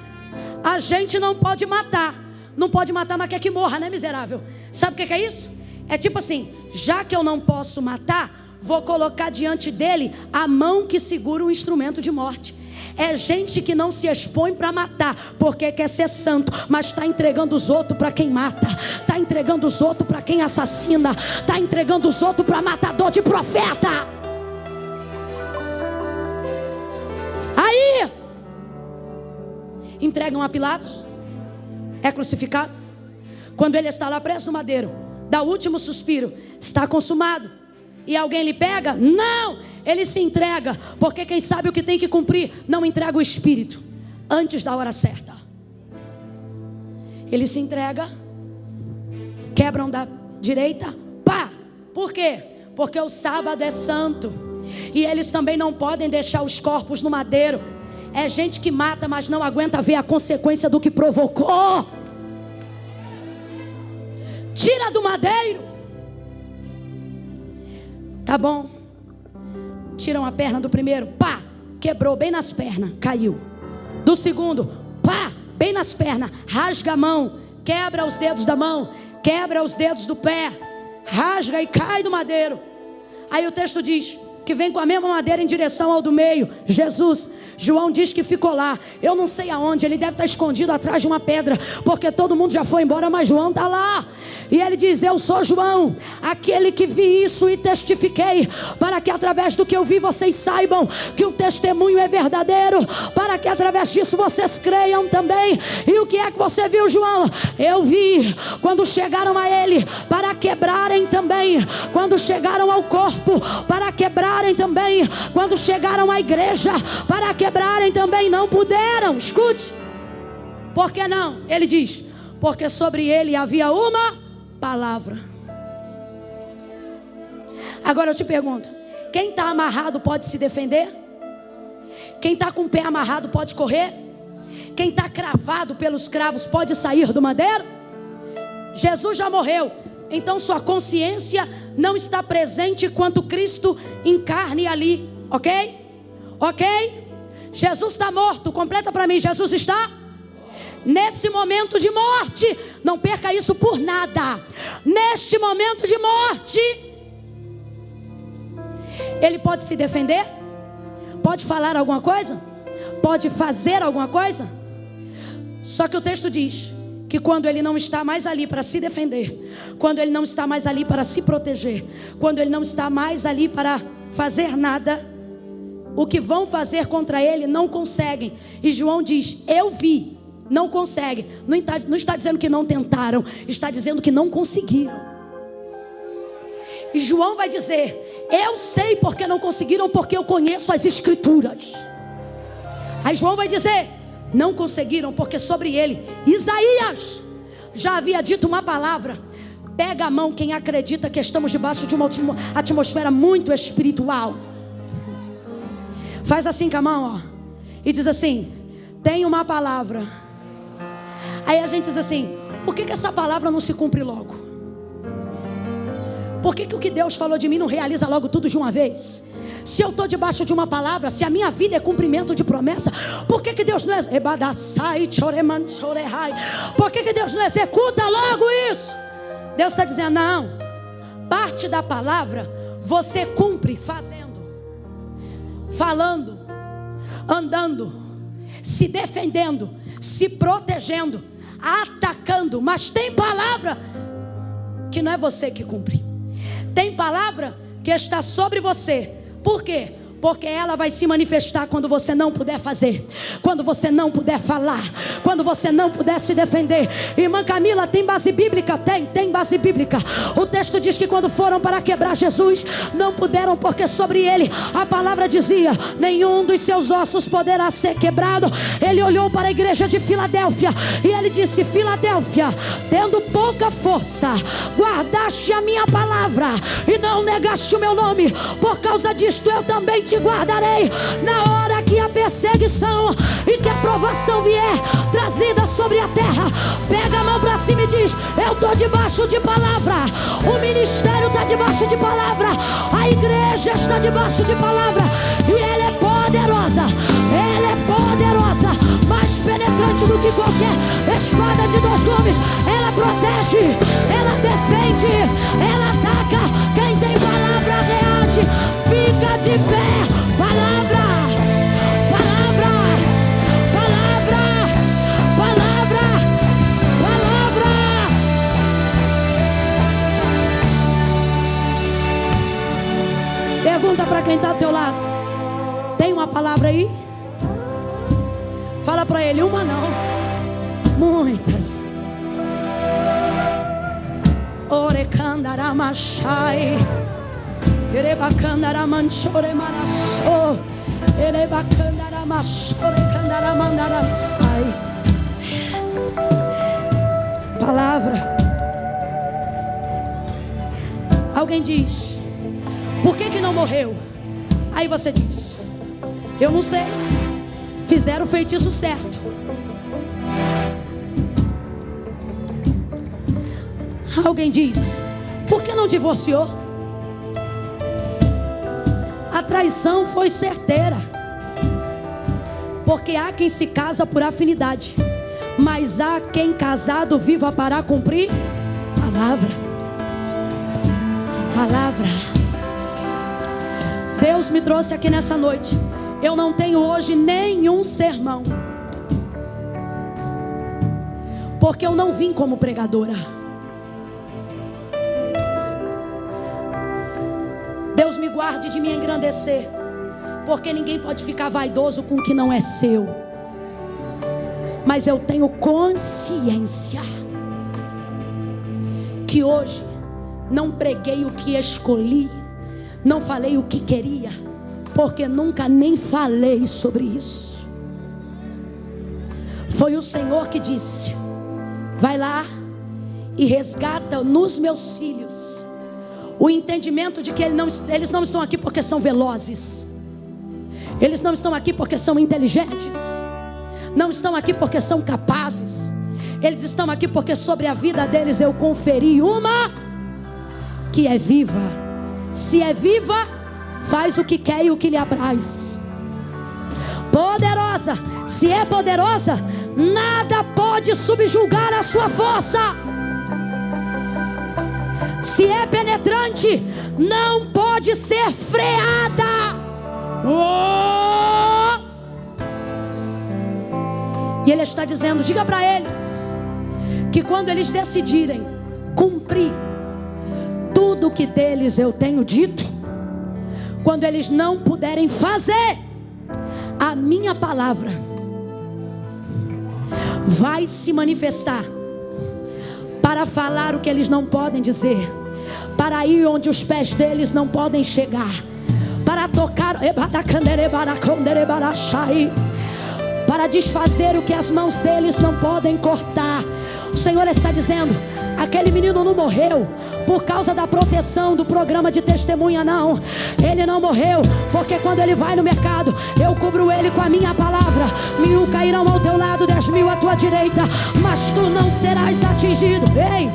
A gente não pode matar. Não pode matar, mas quer que morra, né, miserável? Sabe o que é isso? É tipo assim: já que eu não posso matar, vou colocar diante dele a mão que segura o instrumento de morte. É gente que não se expõe para matar porque quer ser santo, mas está entregando os outros para quem mata, está entregando os outros para quem assassina, está entregando os outros para matador de profeta. Aí entregam a Pilatos, é crucificado. Quando ele está lá preso no madeiro, dá o último suspiro: está consumado. E alguém lhe pega? Não! Ele se entrega, porque quem sabe o que tem que cumprir não entrega o espírito antes da hora certa. Ele se entrega, quebram da direita, pá! Por quê? Porque o sábado é santo e eles também não podem deixar os corpos no madeiro. É gente que mata, mas não aguenta ver a consequência do que provocou. Tira do madeiro. Tá bom. Tiram a perna do primeiro, pá, quebrou bem nas pernas, caiu. Do segundo, pá, bem nas pernas, rasga a mão, quebra os dedos da mão, quebra os dedos do pé, rasga e cai do madeiro. Aí o texto diz que vem com a mesma madeira em direção ao do meio. Jesus. João diz que ficou lá. Eu não sei aonde. Ele deve estar escondido atrás de uma pedra, porque todo mundo já foi embora, mas João está lá. E ele diz: eu sou João, aquele que vi isso e testifiquei, para que através do que eu vi vocês saibam que o testemunho é verdadeiro, para que através disso vocês creiam também. E o que é que você viu, João? Eu vi quando chegaram a ele para quebrarem também, quando chegaram ao corpo para quebrarem também, quando chegaram à igreja para quebrarem também, não puderam. Escute, por que não? Ele diz: porque sobre ele havia uma palavra. Agora eu te pergunto: quem está amarrado pode se defender? Quem está com o pé amarrado pode correr? Quem está cravado pelos cravos pode sair do madeiro? Jesus já morreu, então sua consciência não está presente enquanto Cristo encarne ali, ok? Ok? Jesus está morto. Completa para mim: Jesus está nesse momento de morte. Não perca isso por nada. Neste momento de morte, ele pode se defender? Pode falar alguma coisa? Pode fazer alguma coisa? Só que o texto diz que quando ele não está mais ali para se defender, quando ele não está mais ali para se proteger, quando ele não está mais ali para fazer nada, o que vão fazer contra ele não conseguem. E João diz: eu vi. Não consegue. Não está dizendo que não tentaram, está dizendo que não conseguiram. E João vai dizer: eu sei porque não conseguiram, porque eu conheço as escrituras. Aí João vai dizer: não conseguiram porque sobre ele Isaías já havia dito uma palavra. Pega a mão quem acredita que estamos debaixo de uma atmosfera muito espiritual. Faz assim com a mão, ó, e diz assim: tem uma palavra. Aí a gente diz assim: por que essa palavra não se cumpre logo? Por que o que Deus falou de mim não realiza logo tudo de uma vez? Se eu estou debaixo de uma palavra, se a minha vida é cumprimento de promessa, por que Deus não Por que Deus não executa logo isso? Deus está dizendo: não. Parte da palavra você cumpre fazendo, falando, andando, se defendendo, se protegendo, atacando. Mas tem palavra que não é você que cumpre. Tem palavra que está sobre você. Por quê? Porque ela vai se manifestar quando você não puder fazer, quando você não puder falar, quando você não puder se defender. Irmã Camila, tem base bíblica? Tem base bíblica. O texto diz que quando foram para quebrar Jesus, não puderam, porque sobre ele a palavra dizia: nenhum dos seus ossos poderá ser quebrado. Ele olhou para a igreja de Filadélfia e ele disse: Filadélfia, tendo pouca força, guardaste a minha palavra e não negaste o meu nome. Por causa disto eu também te guardarei na hora que a perseguição e que a provação vier trazida sobre a terra. Pega a mão para cima e diz: eu estou debaixo de palavra. O ministério está debaixo de palavra. A igreja está debaixo de palavra. E ela é poderosa. Ela é poderosa, mais penetrante do que qualquer espada de dois gumes. Ela protege, ela defende, ela ataca. Quem tem palavra reage. Fica de pé. Palavra, palavra, palavra, palavra, palavra. Pergunta para quem está do teu lado: tem uma palavra aí? Fala para ele: uma não, muitas. Orecandaramachai, erebacandaramachore marasso, erebacandaramachore candaramandarassai. Palavra. Alguém diz: por que não morreu? Aí você diz: eu não sei. Fizeram o feitiço certo. Alguém diz: por que não divorciou? A traição foi certeira. Porque há quem se casa por afinidade, mas há quem casado viva para cumprir palavra. Palavra. Deus me trouxe aqui nessa noite. Eu não tenho hoje nenhum sermão, porque eu não vim como pregadora. Deus me guarde de me engrandecer, porque ninguém pode ficar vaidoso com o que não é seu. Mas eu tenho consciência que hoje não preguei o que escolhi, não falei o que queria, porque nunca nem falei sobre isso. Foi o Senhor que disse: vai lá e resgata nos meus filhos o entendimento de que eles não estão aqui porque são velozes, eles não estão aqui porque são inteligentes, não estão aqui porque são capazes, eles estão aqui porque sobre a vida deles eu conferi uma que é viva. Se é viva, faz o que quer e o que lhe apraz. Poderosa, se é poderosa, nada pode subjugar a sua força. Se é penetrante, não pode ser freada. Oh! E Ele está dizendo: diga para eles que quando eles decidirem cumprir tudo que deles eu tenho dito, quando eles não puderem fazer, a minha palavra vai se manifestar para falar o que eles não podem dizer, para ir onde os pés deles não podem chegar, para tocar, para desfazer o que as mãos deles não podem cortar. O Senhor está dizendo: aquele menino não morreu por causa da proteção do programa de testemunha, não. Ele não morreu porque quando ele vai no mercado, eu cubro ele com a minha palavra. 1000 cairão ao teu lado, 10.000 à tua direita, mas tu não serás atingido. Ei,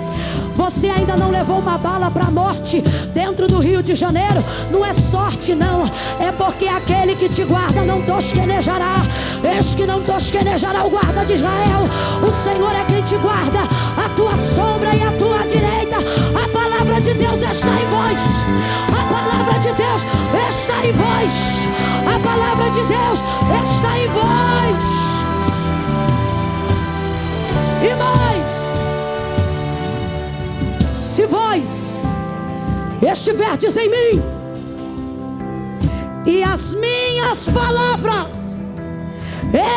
você ainda não levou uma bala para a morte dentro do Rio de Janeiro? Não é sorte, não. É porque aquele que te guarda não tosquenejará. Eis que não tosquenejará o guarda de Israel. O Senhor é quem te guarda, a tua sombra e a tua direita. A palavra de Deus está em vós. A palavra de Deus está em vós. A palavra de Deus está em vós. E mais: se vós estiverdes em mim e as minhas palavras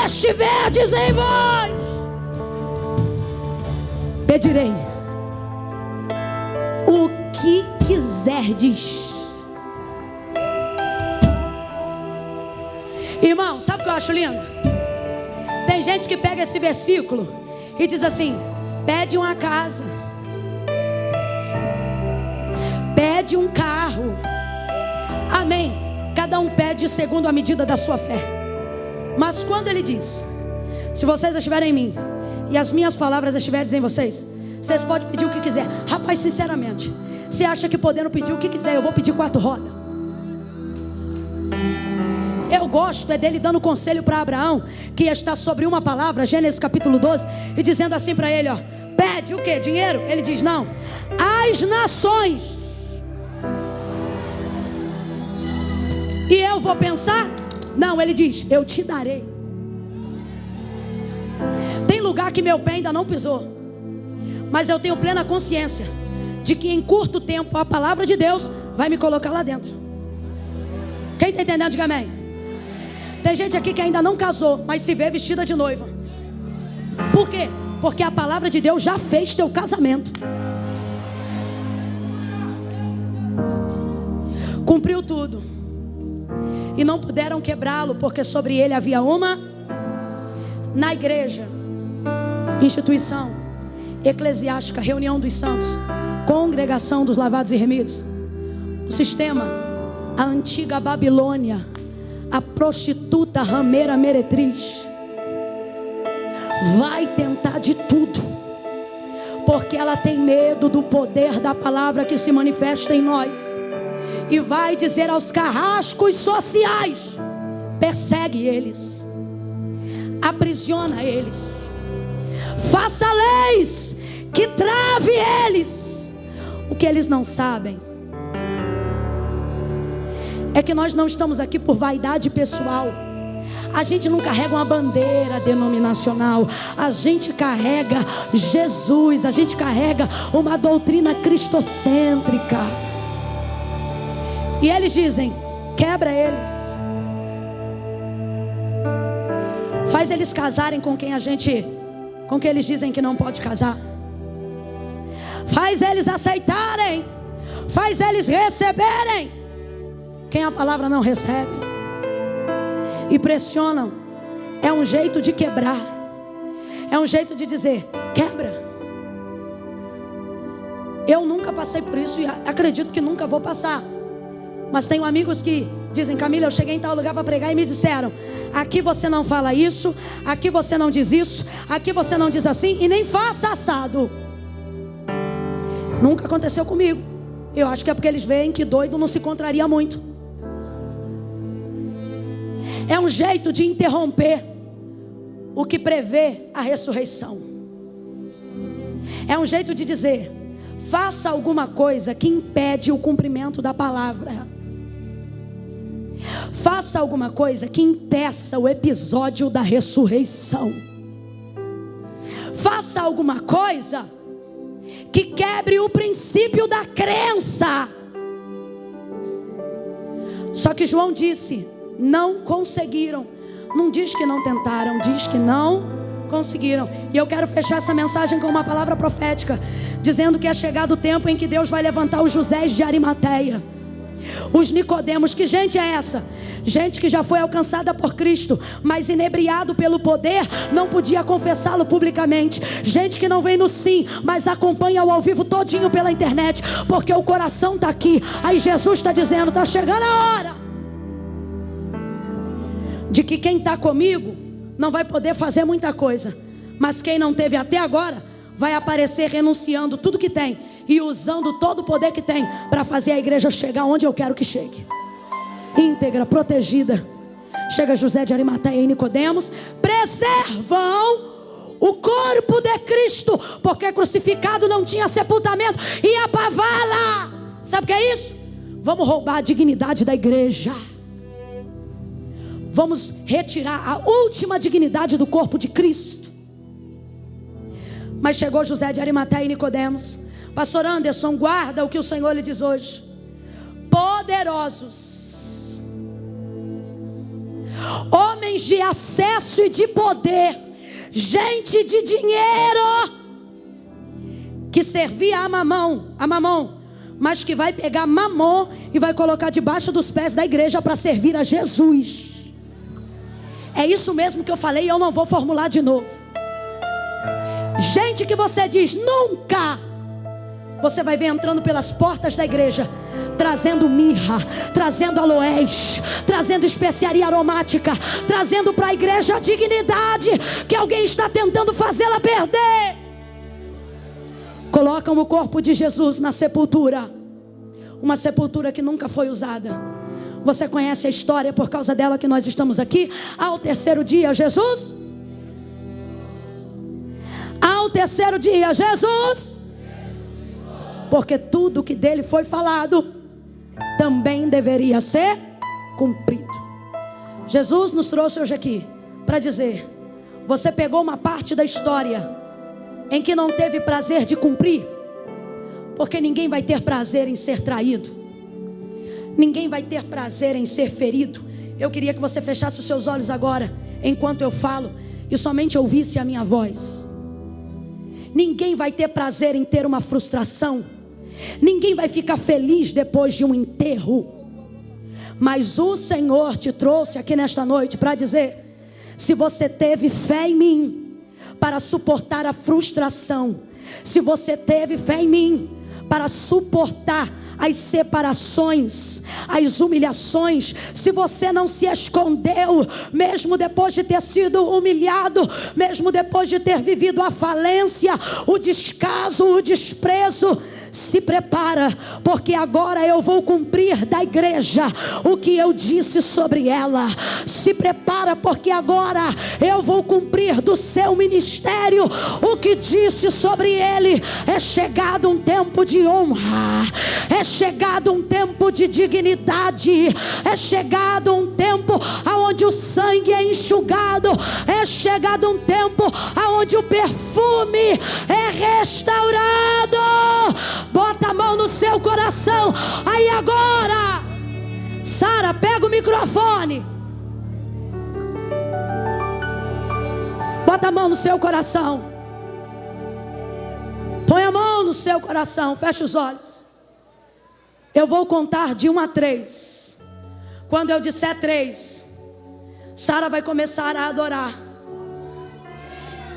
estiverdes em vós, pedirei o que quiserdes. Irmão, sabe o que eu acho lindo? Tem gente que pega esse versículo e diz assim: pede uma casa, pede um carro. Amém. Cada um pede segundo a medida da sua fé. Mas quando ele diz: se vocês estiverem em mim e as minhas palavras estiverem em vocês, vocês podem pedir o que quiser. Rapaz, sinceramente, você acha que podendo pedir o que quiser, eu vou pedir 4 rodas? Eu gosto é dele dando conselho para Abraão, que está sobre uma palavra, Gênesis capítulo 12, e dizendo assim para ele: ó, pede o que? Dinheiro? Ele diz: não, as nações. E eu vou pensar? Não, ele diz: eu te darei. Tem lugar que meu pé ainda não pisou, mas eu tenho plena consciência de que em curto tempo a palavra de Deus vai me colocar lá dentro. Quem está entendendo, diga amém. Tem gente aqui que ainda não casou, mas se vê vestida de noiva. Por quê? Porque a palavra de Deus já fez teu casamento. Cumpriu tudo. E não puderam quebrá-lo, porque sobre ele havia uma. Na igreja, instituição eclesiástica, reunião dos santos, congregação dos lavados e remidos, o sistema, a antiga Babilônia, a prostituta rameira meretriz, vai tentar de tudo, porque ela tem medo do poder da palavra que se manifesta em nós, e vai dizer aos carrascos sociais: persegue eles, aprisiona eles, faça leis que trave eles. O que eles não sabem é que nós não estamos aqui por vaidade pessoal. A gente não carrega uma bandeira denominacional. A gente carrega Jesus. A gente carrega uma doutrina cristocêntrica. E eles dizem: quebra eles. Faz eles casarem com quem eles dizem que não pode casar. Faz eles aceitarem. Faz eles receberem quem a palavra não recebe. E pressionam. É um jeito de quebrar. É um jeito de dizer: quebra. Eu nunca passei por isso e acredito que nunca vou passar. Mas tenho amigos que dizem: Camila, eu cheguei em tal lugar para pregar e me disseram: aqui você não fala isso, aqui você não diz isso, aqui você não diz assim e nem faça assado. Nunca aconteceu comigo. Eu acho que é porque eles veem que doido não se contraria muito. É um jeito de interromper o que prevê a ressurreição. É um jeito de dizer: faça alguma coisa que impede o cumprimento da palavra. Faça alguma coisa que impeça o episódio da ressurreição. Faça alguma coisa que quebre o princípio da crença. Só que João disse: não conseguiram. Não diz que não tentaram, diz que não conseguiram. E eu quero fechar essa mensagem com uma palavra profética, dizendo que é chegado o tempo em que Deus vai levantar os Josés de Arimateia, os Nicodemos. Que gente é essa? Gente que já foi alcançada por Cristo, mas inebriado pelo poder, não podia confessá-lo publicamente. Gente que não vem no sim, mas acompanha o ao vivo todinho pela internet, porque o coração está aqui. Aí Jesus está dizendo: está chegando a hora de que quem está comigo não vai poder fazer muita coisa, mas quem não teve até agora vai aparecer renunciando tudo que tem e usando todo o poder que tem para fazer a igreja chegar onde eu quero que chegue, íntegra, protegida. Chega José de Arimateia e Nicodemos, preservam o corpo de Cristo, porque crucificado não tinha sepultamento, ia para a vala. Sabe o que é isso? Vamos roubar a dignidade da igreja. Vamos retirar a última dignidade do corpo de Cristo. Mas chegou José de Arimateia e Nicodemos. Pastor Anderson, guarda o que o Senhor lhe diz hoje. Poderosos, homens de acesso e de poder, gente de dinheiro, que servia a Mamon, mas que vai pegar Mamon e vai colocar debaixo dos pés da igreja para servir a Jesus. É isso mesmo que eu falei e eu não vou formular de novo. Gente que você diz nunca, você vai ver entrando pelas portas da igreja, trazendo mirra, trazendo aloés, trazendo especiaria aromática, trazendo para a igreja a dignidade que alguém está tentando fazê-la perder. Colocam o corpo de Jesus na sepultura, uma sepultura que nunca foi usada. Você conhece a história, por causa dela que nós estamos aqui. Ao terceiro dia, Jesus. Ao terceiro dia, Jesus. Porque tudo que dele foi falado também deveria ser cumprido. Jesus nos trouxe hoje aqui para dizer: você pegou uma parte da história em que não teve prazer de cumprir, porque ninguém vai ter prazer em ser traído. Ninguém vai ter prazer em ser ferido. Eu queria que você fechasse os seus olhos agora, enquanto eu falo, e somente ouvisse a minha voz. Ninguém vai ter prazer em ter uma frustração. Ninguém vai ficar feliz depois de um enterro. Mas o Senhor te trouxe aqui nesta noite para dizer: se você teve fé em mim para suportar a frustração, se você teve fé em mim para suportar as separações, as humilhações, se você não se escondeu, mesmo depois de ter sido humilhado, mesmo depois de ter vivido a falência, o descaso, o desprezo, se prepara, porque agora eu vou cumprir da igreja o que eu disse sobre ela. Se prepara, porque agora eu vou cumprir do seu ministério o que disse sobre ele. É chegado um tempo de honra, é chegado um tempo de dignidade, é chegado um tempo aonde o sangue é enxugado, é chegado um tempo aonde o perfume é restaurado. Bota a mão no seu coração. Aí agora, Sara, pega o microfone. Bota a mão no seu coração. Põe a mão no seu coração. Fecha os olhos. Eu vou contar de 1 a 3. Quando eu disser 3, Sara vai começar a adorar.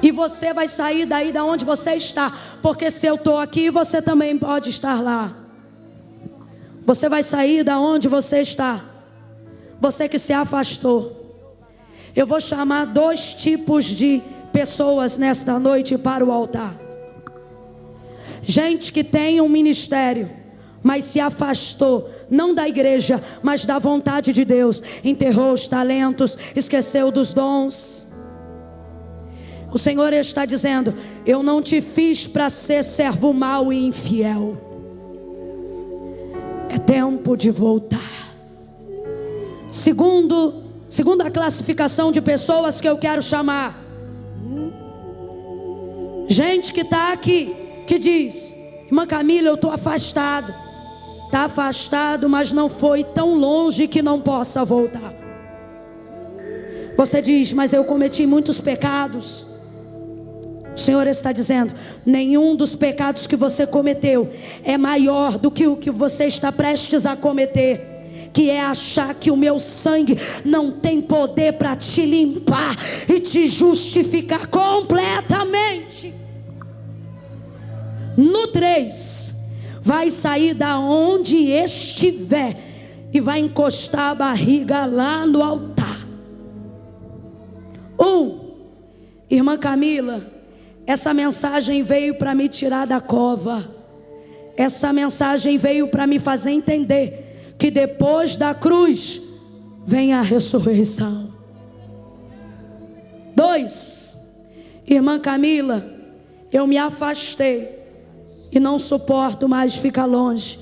E você vai sair daí da onde você está. Porque se eu estou aqui, você também pode estar lá. Você vai sair da onde você está. Você que se afastou. Eu vou chamar 2 tipos de pessoas nesta noite para o altar. Gente que tem um ministério, mas se afastou, não da igreja, mas da vontade de Deus. Enterrou os talentos, esqueceu dos dons. O Senhor está dizendo: eu não te fiz para ser servo mau e infiel. É tempo de voltar. Segunda classificação de pessoas que eu quero chamar. Gente que está aqui, que diz: irmã Camila, eu estou afastado. Está afastado, mas não foi tão longe que não possa voltar. Você diz: mas eu cometi muitos pecados. O Senhor está dizendo: nenhum dos pecados que você cometeu é maior do que o que você está prestes a cometer, que é achar que o meu sangue não tem poder para te limpar e te justificar completamente. No 3, vai sair da onde estiver e vai encostar a barriga lá no altar. 1, irmã Camila, essa mensagem veio para me tirar da cova. Essa mensagem veio para me fazer entender que depois da cruz vem a ressurreição. 2, irmã Camila, eu me afastei e não suporto mais ficar longe.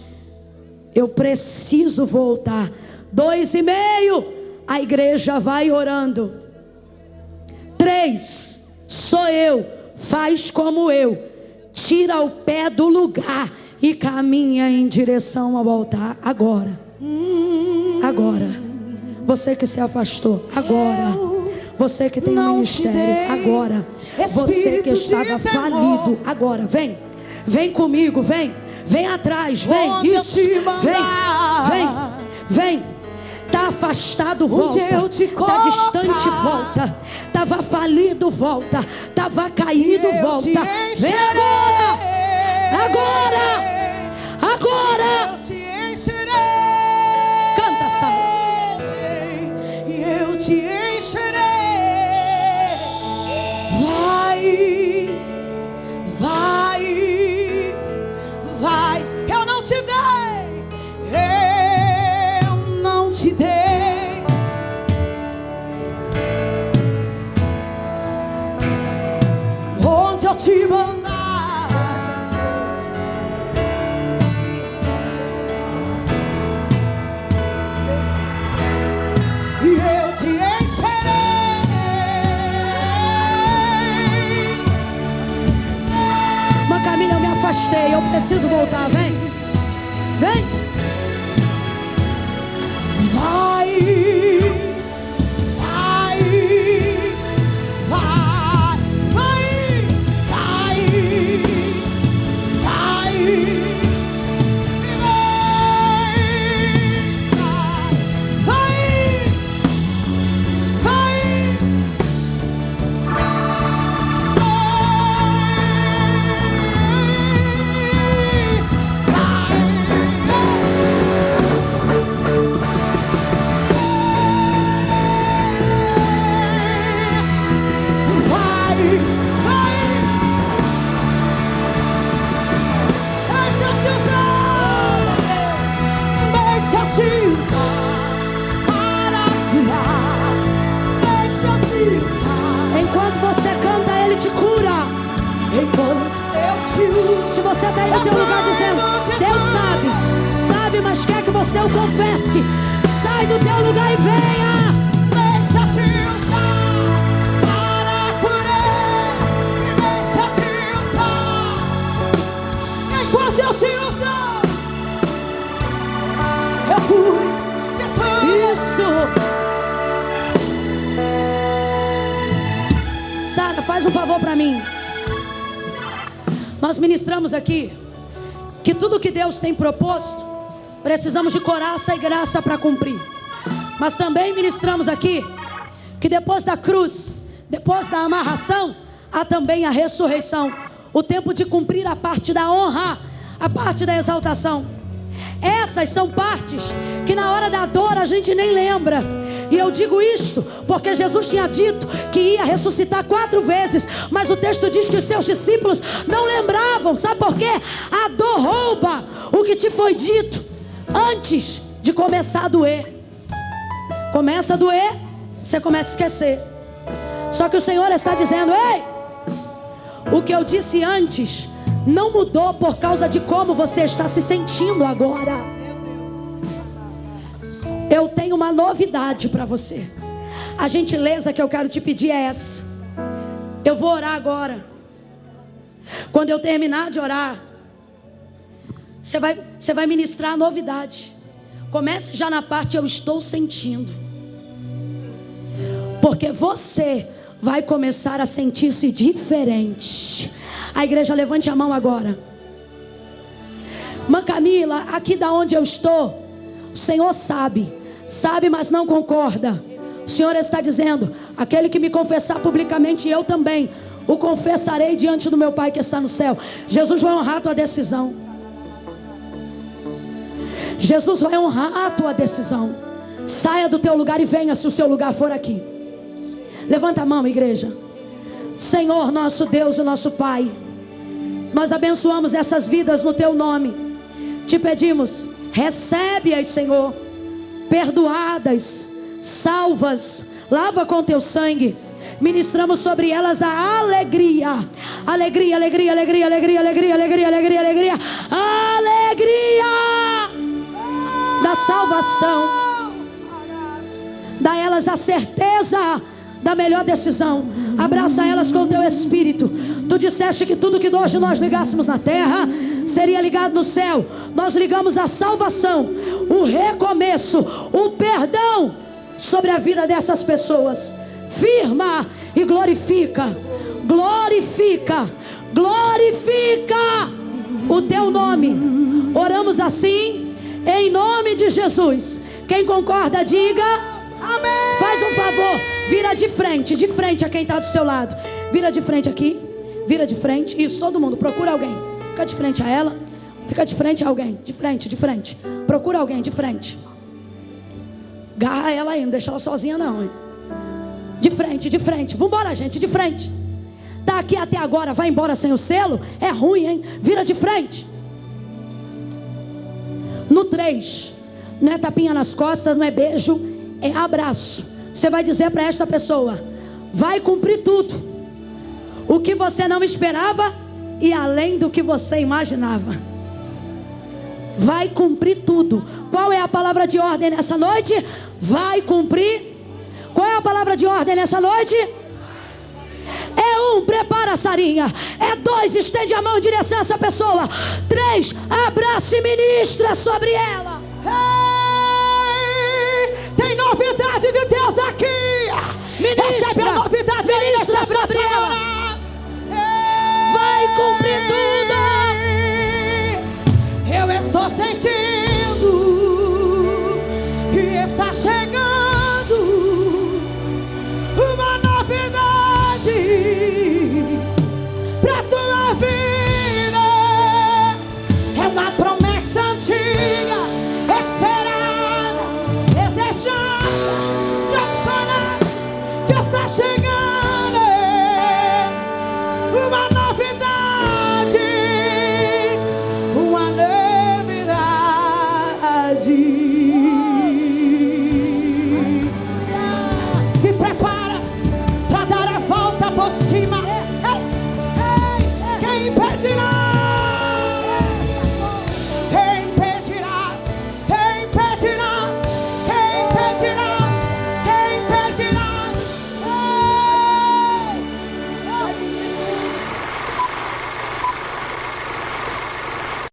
Eu preciso voltar. 2,5, a igreja vai orando. 3, sou eu, faz como eu, tira o pé do lugar e caminha em direção ao altar. Agora, você que se afastou, agora, você que tem um ministério, agora, você que estava falido, agora, vem comigo, vem atrás, vem, isso, vem. Está afastado, volta. Está distante, volta. Estava falido, volta. Estava caído, volta. Vem agora. Eu te encherei. Canta, Sara. E eu te encherei. Vai. Eu não te dei. Onde eu te mandar, e eu te encherei. Mas Camila, eu me afastei, eu preciso voltar, vem. Enquanto você canta, Ele te cura. Enquanto eu te uso, Se você está aí no teu lugar dizendo: Deus sabe, sabe, mas quer que você o confesse. Sai do teu lugar e venha. Deixa-te usar para curar. Deixa-te usar enquanto eu te usar. Eu fui de tudo. Isso. Sara, faz um favor para mim. Nós ministramos aqui que tudo que Deus tem proposto, precisamos de coraça e graça para cumprir. Mas também ministramos aqui que depois da cruz, depois da amarração, há também a ressurreição. O tempo de cumprir a parte da honra, a parte da exaltação. Essas são partes que na hora da dor a gente nem lembra. E eu digo isto porque Jesus tinha dito que ia ressuscitar 4 vezes, mas o texto diz que os seus discípulos não lembravam. Sabe por quê? A dor rouba o que te foi dito antes de começar a doer. Começa a doer, você começa a esquecer. Só que o Senhor está dizendo: ei, o que eu disse antes não mudou por causa de como você está se sentindo agora. Eu tenho uma novidade para você. A gentileza que eu quero te pedir é essa. Eu vou orar agora. Quando eu terminar de orar, você vai ministrar a novidade. Comece já na parte eu estou sentindo. Porque você vai começar a sentir-se diferente. A igreja, levante a mão agora. Mãe Camila, aqui da onde eu estou, o Senhor sabe, mas não concorda. O Senhor está dizendo: aquele que me confessar publicamente, eu também o confessarei diante do meu Pai que está no céu. Jesus vai honrar a tua decisão. Jesus vai honrar a tua decisão. Saia do teu lugar e venha, se o seu lugar for aqui. Levanta a mão, igreja. Senhor, nosso Deus e nosso Pai, nós abençoamos essas vidas no teu nome. Te pedimos, recebe-as, Senhor, perdoadas, salvas, lava com teu sangue. Ministramos sobre elas a alegria. Alegria, alegria, alegria, alegria, alegria, alegria, alegria, alegria, alegria da salvação. Dá a elas a certeza da melhor decisão. Abraça elas com o teu espírito. Tu disseste que tudo que hoje nós ligássemos na terra seria ligado no céu. Nós ligamos a salvação, o recomeço, o perdão sobre a vida dessas pessoas. Firma e glorifica, glorifica, glorifica o teu nome. Oramos assim em nome de Jesus. Quem concorda, diga amém. Faz um favor, vira de frente a quem está do seu lado. Vira de frente aqui, vira de frente. Isso, todo mundo, procura alguém. Fica de frente a ela, fica de frente a alguém. De frente. Procura alguém de frente. Garra ela aí, não deixa ela sozinha não, hein? De frente. Vambora, gente, de frente. Tá aqui até agora, vai embora sem o selo? É ruim, hein? Vira de frente. No 3, não é tapinha nas costas, não é beijo, é abraço. Você vai dizer para esta pessoa: vai cumprir tudo o que você não esperava e além do que você imaginava. Vai cumprir tudo. Qual é a palavra de ordem nessa noite? Vai cumprir. Qual é a palavra de ordem nessa noite? É 1, prepara a Sarinha. É 2, estende a mão em direção a essa pessoa. 3, abraça e ministra sobre ela. Hey, tem novidade de Deus aqui.